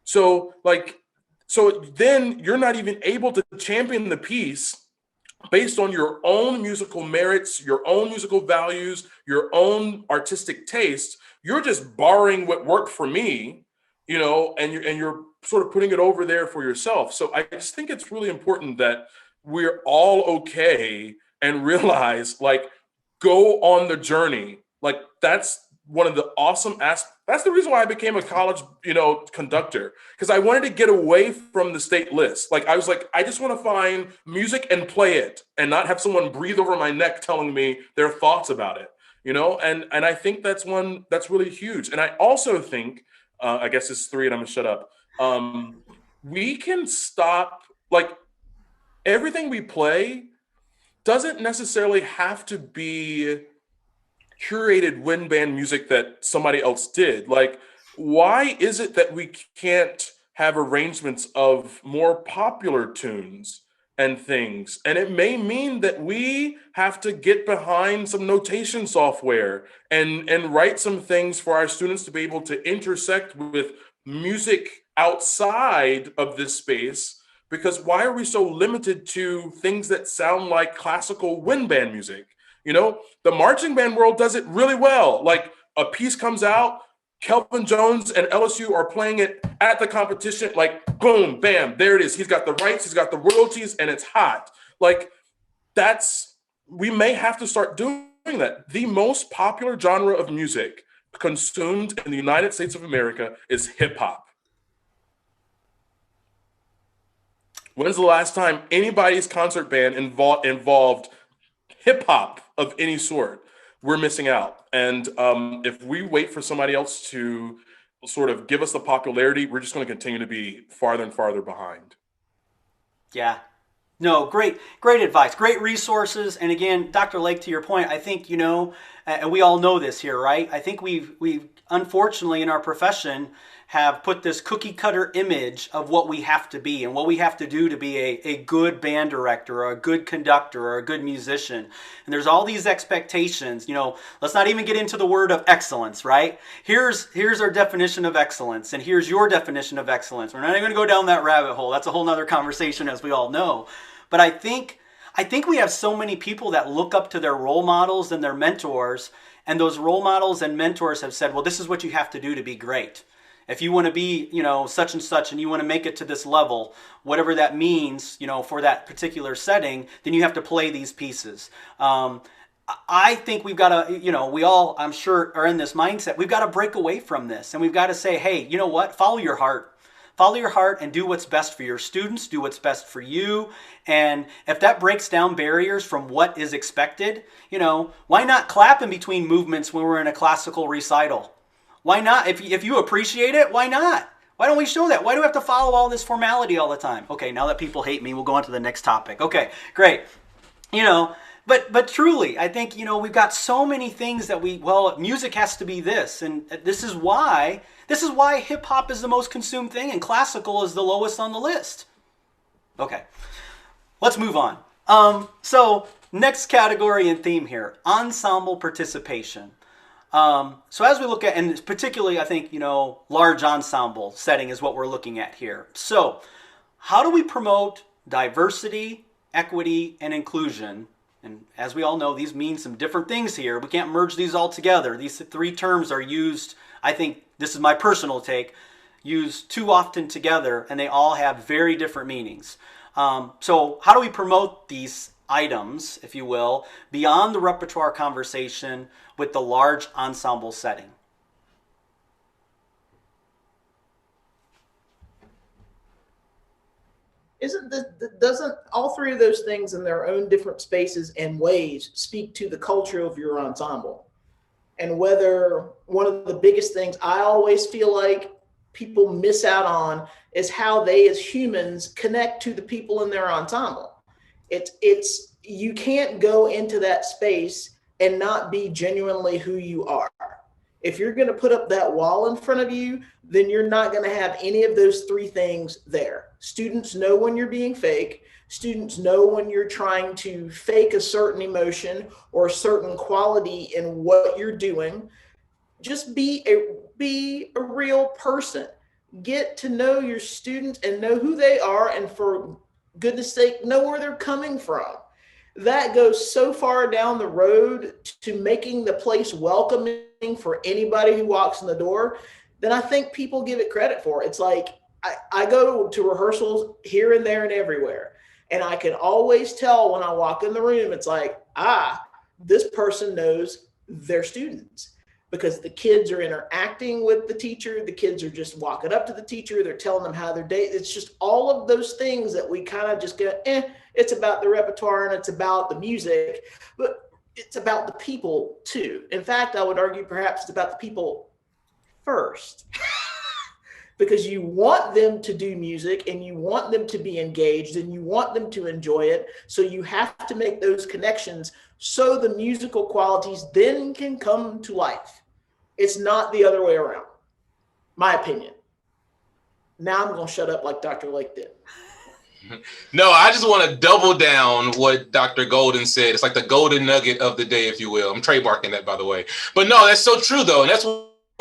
So then you're not even able to champion the piece based on your own musical merits, your own musical values, your own artistic tastes. You're just borrowing what worked for me, and you're sort of putting it over there for yourself. So I just think it's really important that we're all okay and realize, go on the journey. That's one of the awesome aspects. That's the reason why I became a college, conductor, because I wanted to get away from the state list. I was like, I just want to find music and play it, and not have someone breathe over my neck telling me their thoughts about it, and I think that's one that's really huge. And I also think, I guess it's three and I'm gonna shut up. We can stop, everything we play doesn't necessarily have to be curated wind band music that somebody else did. Why is it that we can't have arrangements of more popular tunes and things? And it may mean that we have to get behind some notation software and write some things for our students to be able to intersect with music outside of this space, because why are we so limited to things that sound like classical wind band music? You know, the marching band world does it really well. Like a piece comes out, Kelvin Jones and LSU are playing it at the competition, like boom, bam, there it is. He's got the rights, he's got the royalties, and it's hot. Like we may have to start doing that. The most popular genre of music consumed in the United States of America is hip hop. When's the last time anybody's concert band involved hip hop of any sort? We're missing out. And if we wait for somebody else to sort of give us the popularity, we're just going to continue to be farther and farther behind. Yeah. No, great advice, great resources. And again, Dr. Lake, to your point, I think, and we all know this here, right? I think we've unfortunately in our profession have put this cookie cutter image of what we have to be and what we have to do to be a good band director or a good conductor or a good musician. And there's all these expectations, let's not even get into the word of excellence, right? Here's our definition of excellence, and here's your definition of excellence. We're not even going to go down that rabbit hole. That's a whole nother conversation, as we all know. But I think we have so many people that look up to their role models and their mentors, and those role models and mentors have said, well, this is what you have to do to be great. If you want to be, such and such, and you want to make it to this level, whatever that means, for that particular setting, then you have to play these pieces. I think we've got to, we all, I'm sure, are in this mindset. We've got to break away from this, and we've got to say, hey, you know what? Follow your heart. Follow your heart and do what's best for your students, do what's best for you. And if that breaks down barriers from what is expected, why not clap in between movements when we're in a classical recital? Why not? If you appreciate it, why not? Why don't we show that? Why do we have to follow all this formality all the time? Okay, now that people hate me, we'll go on to the next topic. Okay, great. But truly, I think, we've got so many things that music has to be this. And this is why hip hop is the most consumed thing and classical is the lowest on the list. Okay, let's move on. So next category and theme here, ensemble participation. So as we look at, and particularly I think, large ensemble setting is what we're looking at here. So how do we promote diversity, equity, and inclusion? And as we all know, these mean some different things here. We can't merge these all together. These three terms are used, I think, this is my personal take, used too often together, and they all have very different meanings. So how do we promote these items, if you will, beyond the repertoire conversation with the large ensemble setting? Doesn't all three of those things in their own different spaces and ways speak to the culture of your ensemble? And whether one of the biggest things I always feel like people miss out on is how they as humans connect to the people in their ensemble. It's you can't go into that space and not be genuinely who you are. If you're going to put up that wall in front of you, then you're not going to have any of those three things there. Students know when you're being fake. Students know when you're trying to fake a certain emotion or a certain quality in what you're doing. Just be a real person. Get to know your students and know who they are, and for goodness sake, know where they're coming from. That goes so far down the road to making the place welcoming for anybody who walks in the door than I think people give it credit for. It's like I go to rehearsals here and there and everywhere, and I can always tell when I walk in the room, it's like, this person knows their students, because the kids are interacting with the teacher. The kids are just walking up to the teacher. They're telling them how their day. It's just all of those things that we kind of just go, it's about the repertoire and it's about the music, but it's about the people too. In fact, I would argue perhaps it's about the people first. Because you want them to do music and you want them to be engaged and you want them to enjoy it. So you have to make those connections so the musical qualities then can come to life. It's not the other way around, my opinion. Now I'm going to shut up like Dr. Lake did. No, I just want to double down what Dr. Golden said. It's like the golden nugget of the day, if you will. I'm trademarking that, by the way. But no, that's so true, though. And that's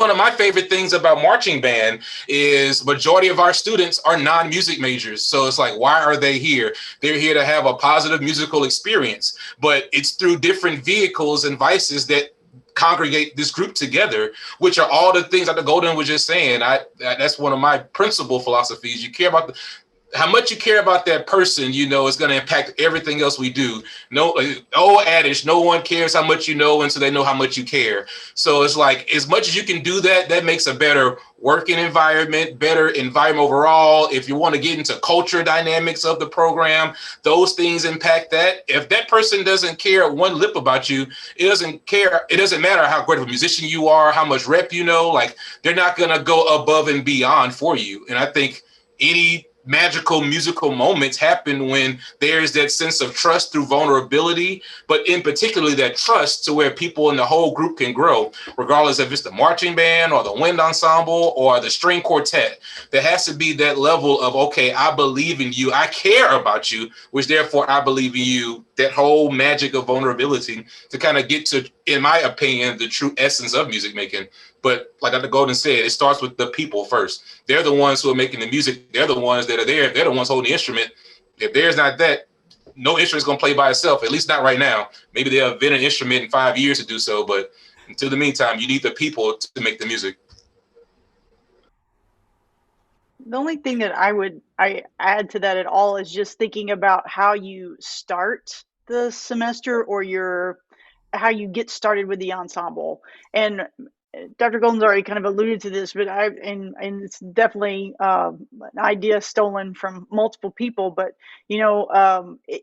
One of my favorite things about marching band is majority of our students are non-music majors. So it's like, why are they here? They're here to have a positive musical experience, but it's through different vehicles and vices that congregate this group together, which are all the things that the Golden was just saying. That's one of my principal philosophies. You care about how much you care about that person, you know, is going to impact everything else we do. No, old adage, no one cares how much you know until they know how much you care. So it's like, as much as you can do that, that makes a better working environment, better environment overall. If you want to get into culture dynamics of the program, those things impact that. If that person doesn't care one lip about you, it doesn't care. It doesn't matter how great of a musician you are, how much rep you know, like they're not going to go above and beyond for you. And I think any magical musical moments happen when there's that sense of trust through vulnerability, but in particularly that trust to where people in the whole group can grow, regardless if it's the marching band or the wind ensemble or the string quartet. There has to be that level of, okay, I believe in you, I care about you, which therefore I believe in you, that whole magic of vulnerability to kind of get to, in my opinion, the true essence of music making. But like Dr. Golden said, it starts with the people first. They're the ones who are making the music. They're the ones that are there. They're the ones holding the instrument. If there's not that, no instrument's going to play by itself, at least not right now. Maybe they'll invent an instrument in 5 years to do so. But until the meantime, you need the people to make the music. The only thing that I add to that at all is just thinking about how you start the semester or how you get started with the ensemble. And Dr. Golden's already kind of alluded to this, but and it's definitely an idea stolen from multiple people. But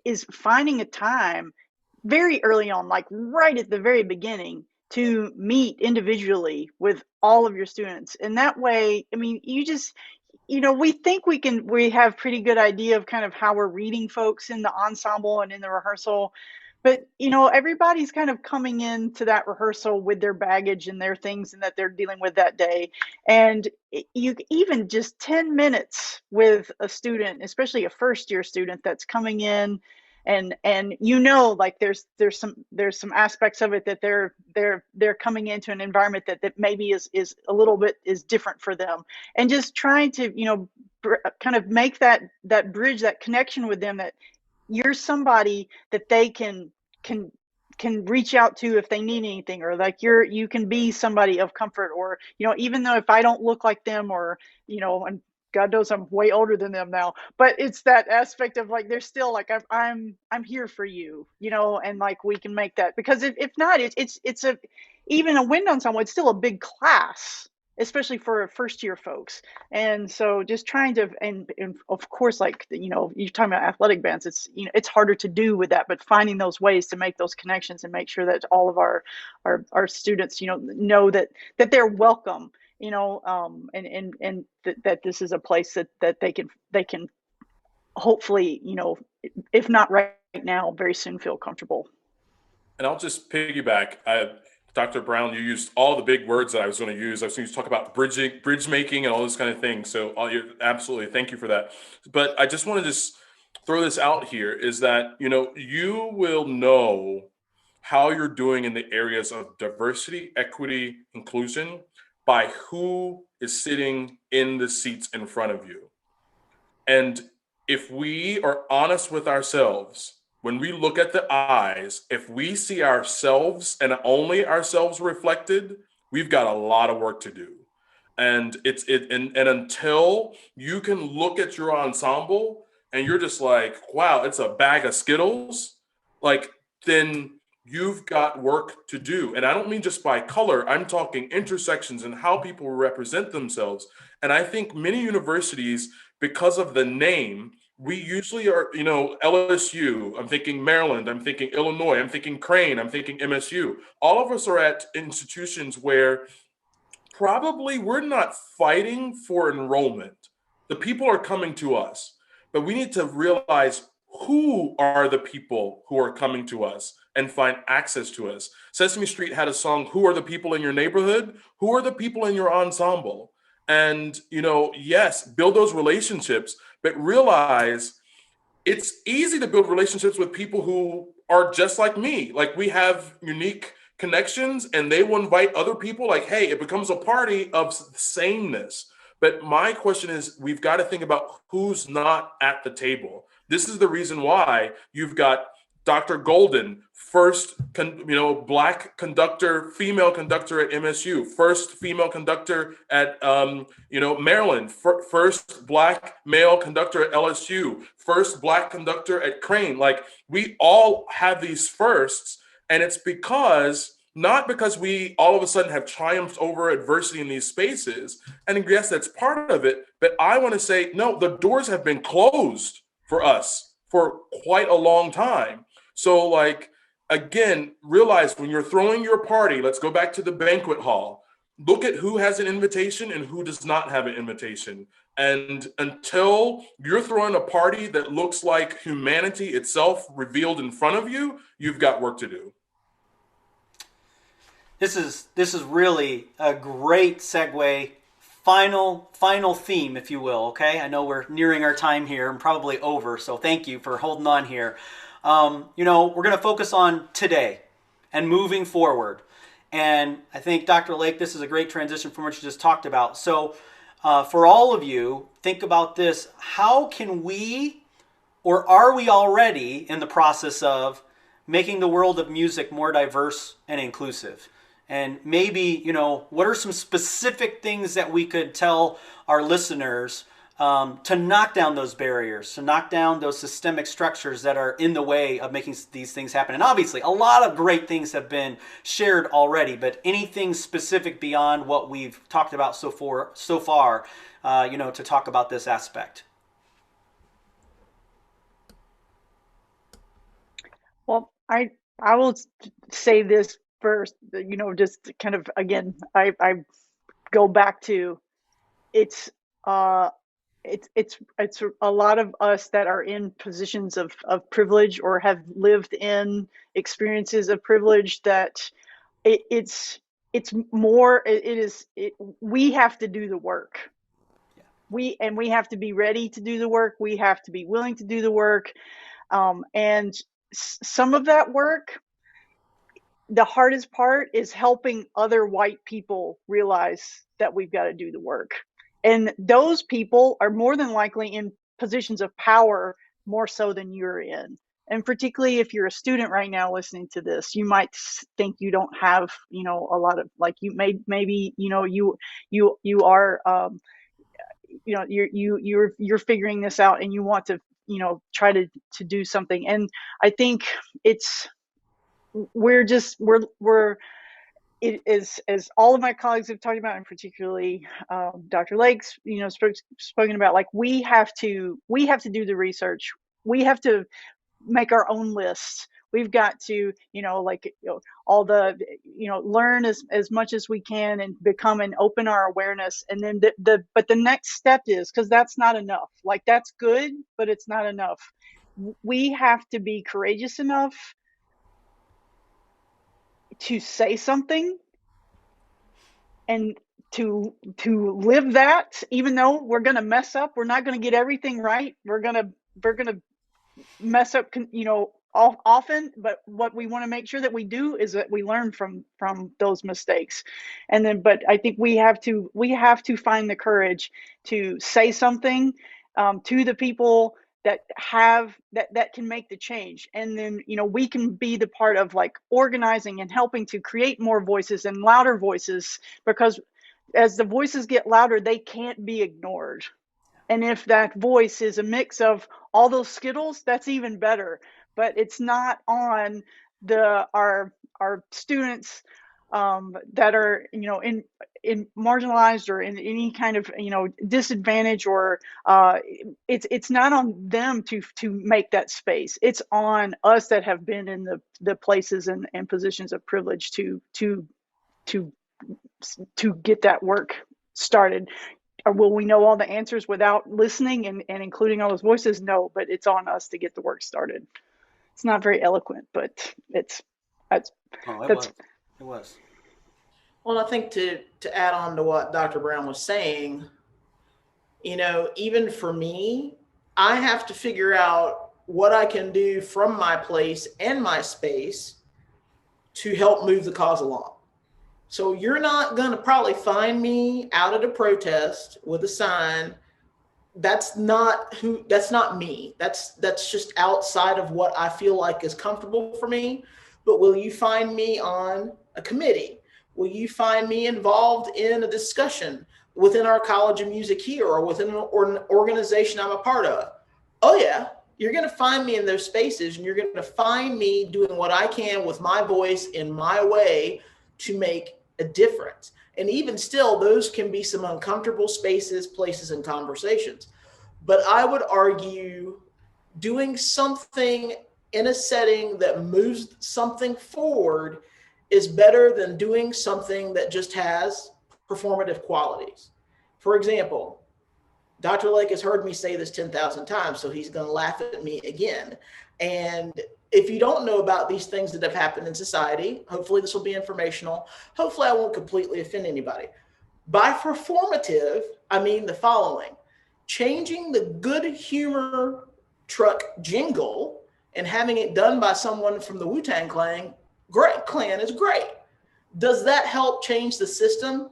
is finding a time very early on, like right at the very beginning, to meet individually with all of your students. And that way, I mean, we think we have pretty good idea of kind of how we're reading folks in the ensemble and in the rehearsal. But, everybody's kind of coming into that rehearsal with their baggage and their things and that they're dealing with that day. And you even just 10 minutes with a student, especially a first year student that's coming in, and like there's some aspects of it that they're coming into an environment that maybe is a little bit is different for them, and just trying to kind of make that bridge, that connection with them, that you're somebody that they can reach out to if they need anything, or like you can be somebody of comfort, or even though if I don't look like them, or and God knows I'm way older than them now, but it's that aspect of like they're still like I'm here for you, and like we can make that, because if not, it's even a wind ensemble, it's still a big class, especially for first year folks. And so just trying to, and of course, like, you're talking about athletic bands, it's, it's harder to do with that, but finding those ways to make those connections and make sure that all of our students, know that they're welcome, and that this is a place that they can hopefully, if not right now, very soon feel comfortable. And I'll just piggyback. Dr. Brown, you used all the big words that I was going to use. I was going to talk about bridge making and all this kind of thing. So absolutely, thank you for that. But I just want to throw this out here, is that, you will know how you're doing in the areas of diversity, equity, inclusion by who is sitting in the seats in front of you. And if we are honest with ourselves, when we look at the eyes, if we see ourselves and only ourselves reflected, we've got a lot of work to do. And and until you can look at your ensemble and you're just like, wow, it's a bag of Skittles, like, then you've got work to do. And I don't mean just by color, I'm talking intersections and how people represent themselves. And I think many universities, because of the name, we usually are, LSU, I'm thinking Maryland, I'm thinking Illinois, I'm thinking Crane, I'm thinking MSU. All of us are at institutions where probably we're not fighting for enrollment. The people are coming to us, but we need to realize who are the people who are coming to us and find access to us. Sesame Street had a song, "Who are the people in your neighborhood? Who are the people in your ensemble?" And, yes, build those relationships, but realize it's easy to build relationships with people who are just like me. Like, we have unique connections, and they will invite other people. Like, hey, it becomes a party of sameness. But my question is, we've got to think about who's not at the table. This is the reason why you've got Dr. Golden, first, Black conductor, female conductor at MSU, first female conductor at, Maryland, first Black male conductor at LSU, first Black conductor at Crane. Like, we all have these firsts, and it's not because we all of a sudden have triumphed over adversity in these spaces. And yes, that's part of it. But I want to say, no, the doors have been closed for us for quite a long time. So, like, again, realize when you're throwing your party, let's go back to the banquet hall. Look at who has an invitation and who does not have an invitation. And until you're throwing a party that looks like humanity itself revealed in front of you, you've got work to do. This is really a great segue, final theme, if you will, okay? I know we're nearing our time here and probably over, so thank you for holding on here. We're going to focus on today and moving forward. And I think, Dr. Lake, this is a great transition from what you just talked about. So for all of you, think about this. How can we, or are we already in the process of making the world of music more diverse and inclusive? And maybe, what are some specific things that we could tell our listeners to knock down those barriers, to knock down those systemic structures that are in the way of making these things happen? And obviously, a lot of great things have been shared already, but anything specific beyond what we've talked about so far, to talk about this aspect? Well, I will say this first, just kind of, again, I go back to it's a lot of us that are in positions of privilege or have lived in experiences of privilege that we have to do the work. We have to be ready to do the work. We have to be willing to do the work. And some of that work, the hardest part is helping other white people realize that we've got to do the work. And those people are more than likely in positions of power more so than you're in. And particularly if you're a student right now listening to this, you might think you don't have, a lot of, like, you maybe, you are, you're figuring this out and you want to, try to do something. And I think it is, as all of my colleagues have talked about, and particularly Dr. Lake's, spoken about, like, we have to do the research. We have to make our own lists. We've got to, all the, learn as much as we can and become and open our awareness. And then but the next step is, because that's not enough. Like, that's good, but it's not enough. We have to be courageous enough to say something and to live that, even though we're going to mess up. We're not going to get everything right. We're going to mess up, often, but what we want to make sure that we do is that we learn from those mistakes. And then, but I think we have to find the courage to say something to the people that can make the change. And then, we can be the part of, like, organizing and helping to create more voices and louder voices, because as the voices get louder, they can't be ignored. And if that voice is a mix of all those Skittles, that's even better. But it's not on our students that are, in marginalized or in any kind of, disadvantage, or it's not on them to make that space. It's on us that have been in the places and positions of privilege to get that work started. Or will we know all the answers without listening and including all those voices? No, but it's on us to get the work started. It's not very eloquent, but it was. Well, I think to add on to what Dr. Brown was saying, even for me, I have to figure out what I can do from my place and my space to help move the cause along. So you're not going to probably find me out at a protest with a sign. That's not me. That's just outside of what I feel like is comfortable for me. But will you find me on a committee? Will you find me involved in a discussion within our College of Music here or within an organization I'm a part of? Oh yeah, you're going to find me in those spaces, and you're going to find me doing what I can with my voice in my way to make a difference. And even still, those can be some uncomfortable spaces, places, and conversations. But I would argue doing something in a setting that moves something forward is better than doing something that just has performative qualities. For example, Dr. Lake has heard me say this 10,000 times, so he's going to laugh at me again. And if you don't know about these things that have happened in society, hopefully this will be informational. Hopefully I won't completely offend anybody. By performative, I mean the following. Changing the Good Humor truck jingle and having it done by someone from the Wu-Tang Clan is great. Does that help change the system?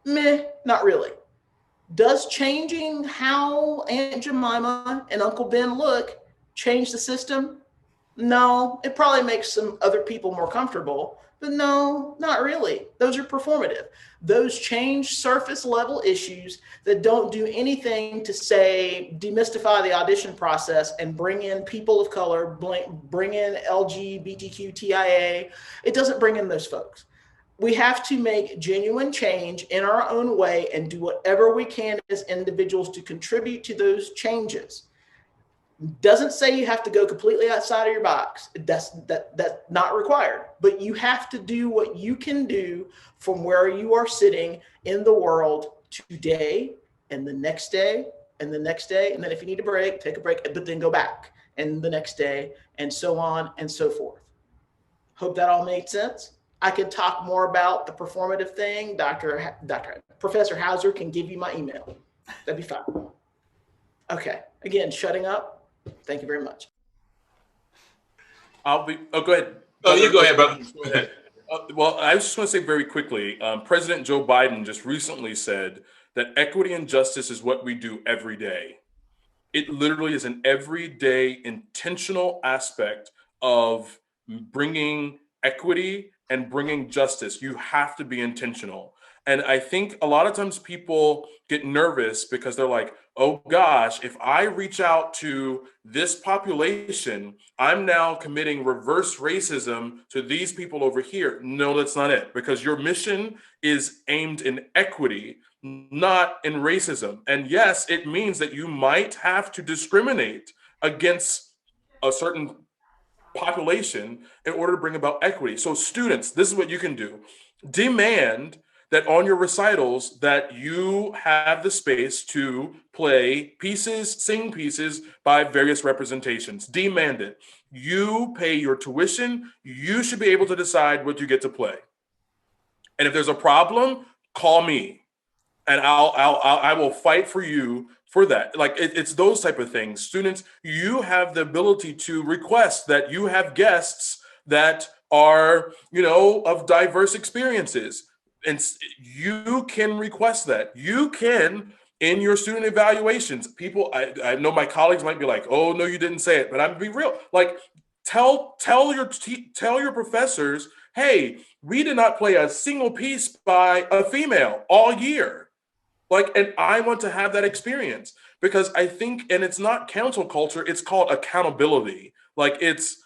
Meh, not really. Does changing how Aunt Jemima and Uncle Ben look change the system? No, it probably makes some other people more comfortable, but no, not really. Those are performative. Those change surface level issues that don't do anything to say demystify the audition process and bring in people of color, bring in LGBTQTIA. It doesn't bring in those folks. We have to make genuine change in our own way and do whatever we can as individuals to contribute to those changes. Doesn't say you have to go completely outside of your box. That's not required. But you have to do what you can do from where you are sitting in the world today and the next day and the next day. And then if you need a break, take a break, but then go back and the next day and so on and so forth. Hope that all made sense. I could talk more about the performative thing. Professor Hauser can give you my email. That'd be fine. Okay. Again, shutting up. Thank you very much. Go ahead. Oh, you go ahead, brother. Go ahead. Well, I just want to say very quickly, President Joe Biden just recently said that equity and justice is what we do every day. It literally is an everyday intentional aspect of bringing equity and bringing justice. You have to be intentional. And I think a lot of times people get nervous because they're like, oh gosh, if I reach out to this population, I'm now committing reverse racism to these people over here. No, that's not it, because your mission is aimed in equity, not in racism. And yes, it means that you might have to discriminate against a certain population in order to bring about equity. So students, this is what you can do. Demand that on your recitals that you have the space to play pieces, sing pieces by various representations. Demand it. You pay your tuition. You should be able to decide what you get to play. And if there's a problem, call me, and I will fight for you for that. Like it's those type of things. Students, you have the ability to request that you have guests that are, of diverse experiences. And you can request that. You can, in your student evaluations, people, I know my colleagues might be like, oh, no, you didn't say it, but I'm being real. Like, tell your professors, hey, we did not play a single piece by a female all year. Like, and I want to have that experience because I think, and it's not cancel culture, it's called accountability. Like it's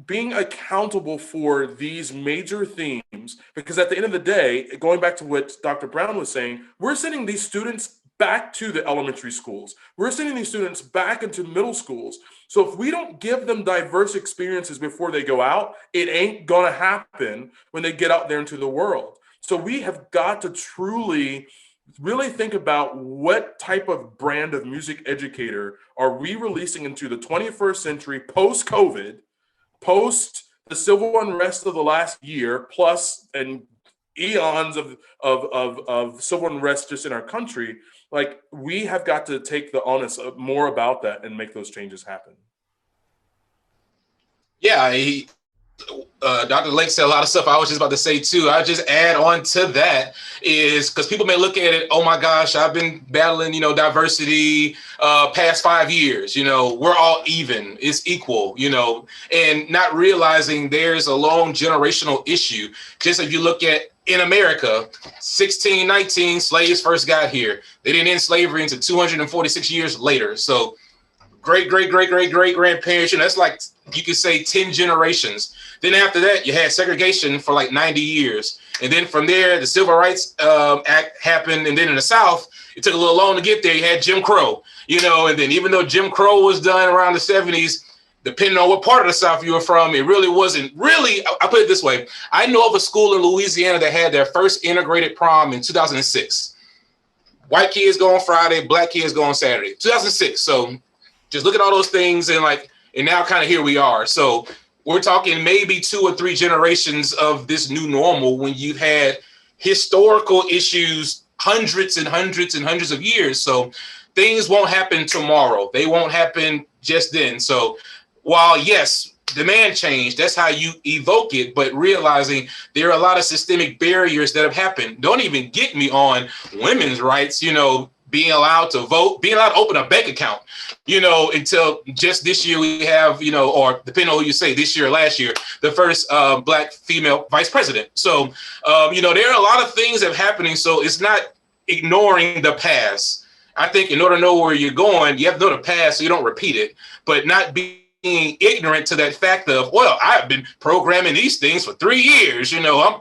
being accountable for these major themes, because at the end of the day, going back to what Dr. Brown was saying, we're sending these students back to the elementary schools. We're sending these students back into middle schools. So if we don't give them diverse experiences before they go out, it ain't gonna happen when they get out there into the world. So we have got to truly really think about what type of brand of music educator are we releasing into the 21st century post-COVID, post the civil unrest of the last year, plus and eons of civil unrest just in our country. Like, we have got to take the onus more about that and make those changes happen. Yeah, Dr. Lake said a lot of stuff I was just about to say too. I just add on to that is because people may look at it, oh my gosh, I've been battling, diversity past 5 years, we're all even, it's equal, and not realizing there's a long generational issue. Just if you look at in America, 1619 slaves first got here. They didn't end slavery until 246 years later. So great grandparents, that's like, you could say 10 generations. Then after that, you had segregation for like 90 years. And then from there, the Civil Rights Act happened. And then in the South, it took a little long to get there. You had Jim Crow, and then even though Jim Crow was done around the 70s, depending on what part of the South you were from, it really wasn't really, I put it this way. I know of a school in Louisiana that had their first integrated prom in 2006. White kids go on Friday, black kids go on Saturday, 2006. So just look at all those things and now kind of here we are. So we're talking maybe 2 or 3 generations of this new normal when you've had historical issues hundreds and hundreds and hundreds of years. So things won't happen tomorrow. They won't happen just then. So while, yes, demand change, that's how you evoke it, but realizing there are a lot of systemic barriers that have happened. Don't even get me on women's rights, being allowed to vote, being allowed to open a bank account, until just this year we have, or depending on who you say, this year or last year, the first black female vice president. So, there are a lot of things that are happening. So it's not ignoring the past. I think in order to know where you're going, you have to know the past so you don't repeat it, but not being ignorant to that fact of, well, I've been programming these things for 3 years, I'm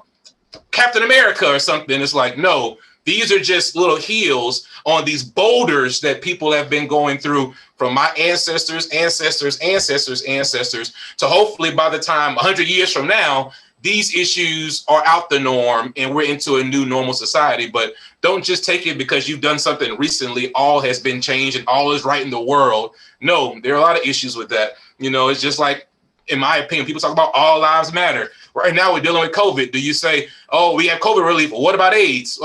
Captain America or something. It's like, no, these are just little hills on these boulders that people have been going through from my ancestors to hopefully by the time 100 years from now, these issues are out the norm and we're into a new normal society. But don't just take it because you've done something recently, all has been changed and all is right in the world. No, there are a lot of issues with that. It's just like, in my opinion, people talk about all lives matter. Right now we're dealing with COVID. Do you say, oh, we have COVID relief? Well, what about AIDS?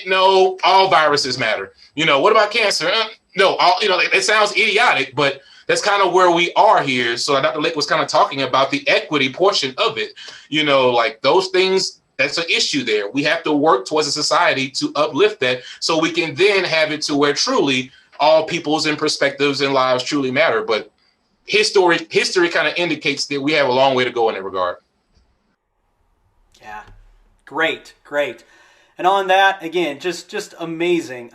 No, all viruses matter. What about cancer? No, it sounds idiotic, but that's kind of where we are here. So Dr. Lake was kind of talking about the equity portion of it. Those things, that's an issue there. We have to work towards a society to uplift that so we can then have it to where truly all peoples and perspectives and lives truly matter. But history kind of indicates that we have a long way to go in that regard. Yeah, great. And on that, again, just amazing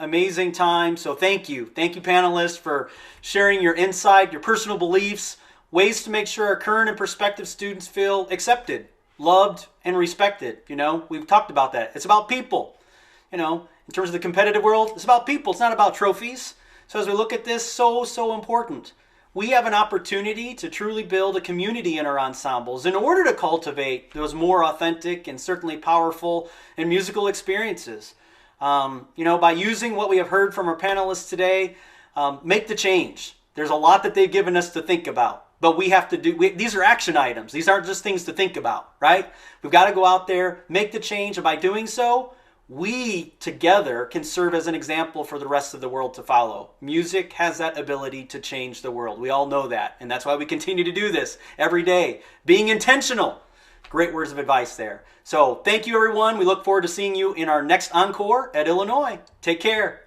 time. So thank you panelists for sharing your insight, your personal beliefs, ways to make sure our current and prospective students feel accepted, loved, and respected. We've talked about that. It's about people. In terms of the competitive world, it's about people. It's not about trophies. So as we look at this, so important. We have an opportunity to truly build a community in our ensembles in order to cultivate those more authentic and certainly powerful and musical experiences. By using what we have heard from our panelists today, make the change. There's a lot that they've given us to think about, but we have to these are action items. These aren't just things to think about, right? We've got to go out there, make the change, and by doing so, we together can serve as an example for the rest of the world to follow. Music has that ability to change the world. We all know that. And that's why we continue to do this every day. Being intentional. Great words of advice there. So thank you, everyone. We look forward to seeing you in our next Encore at Illinois. Take care.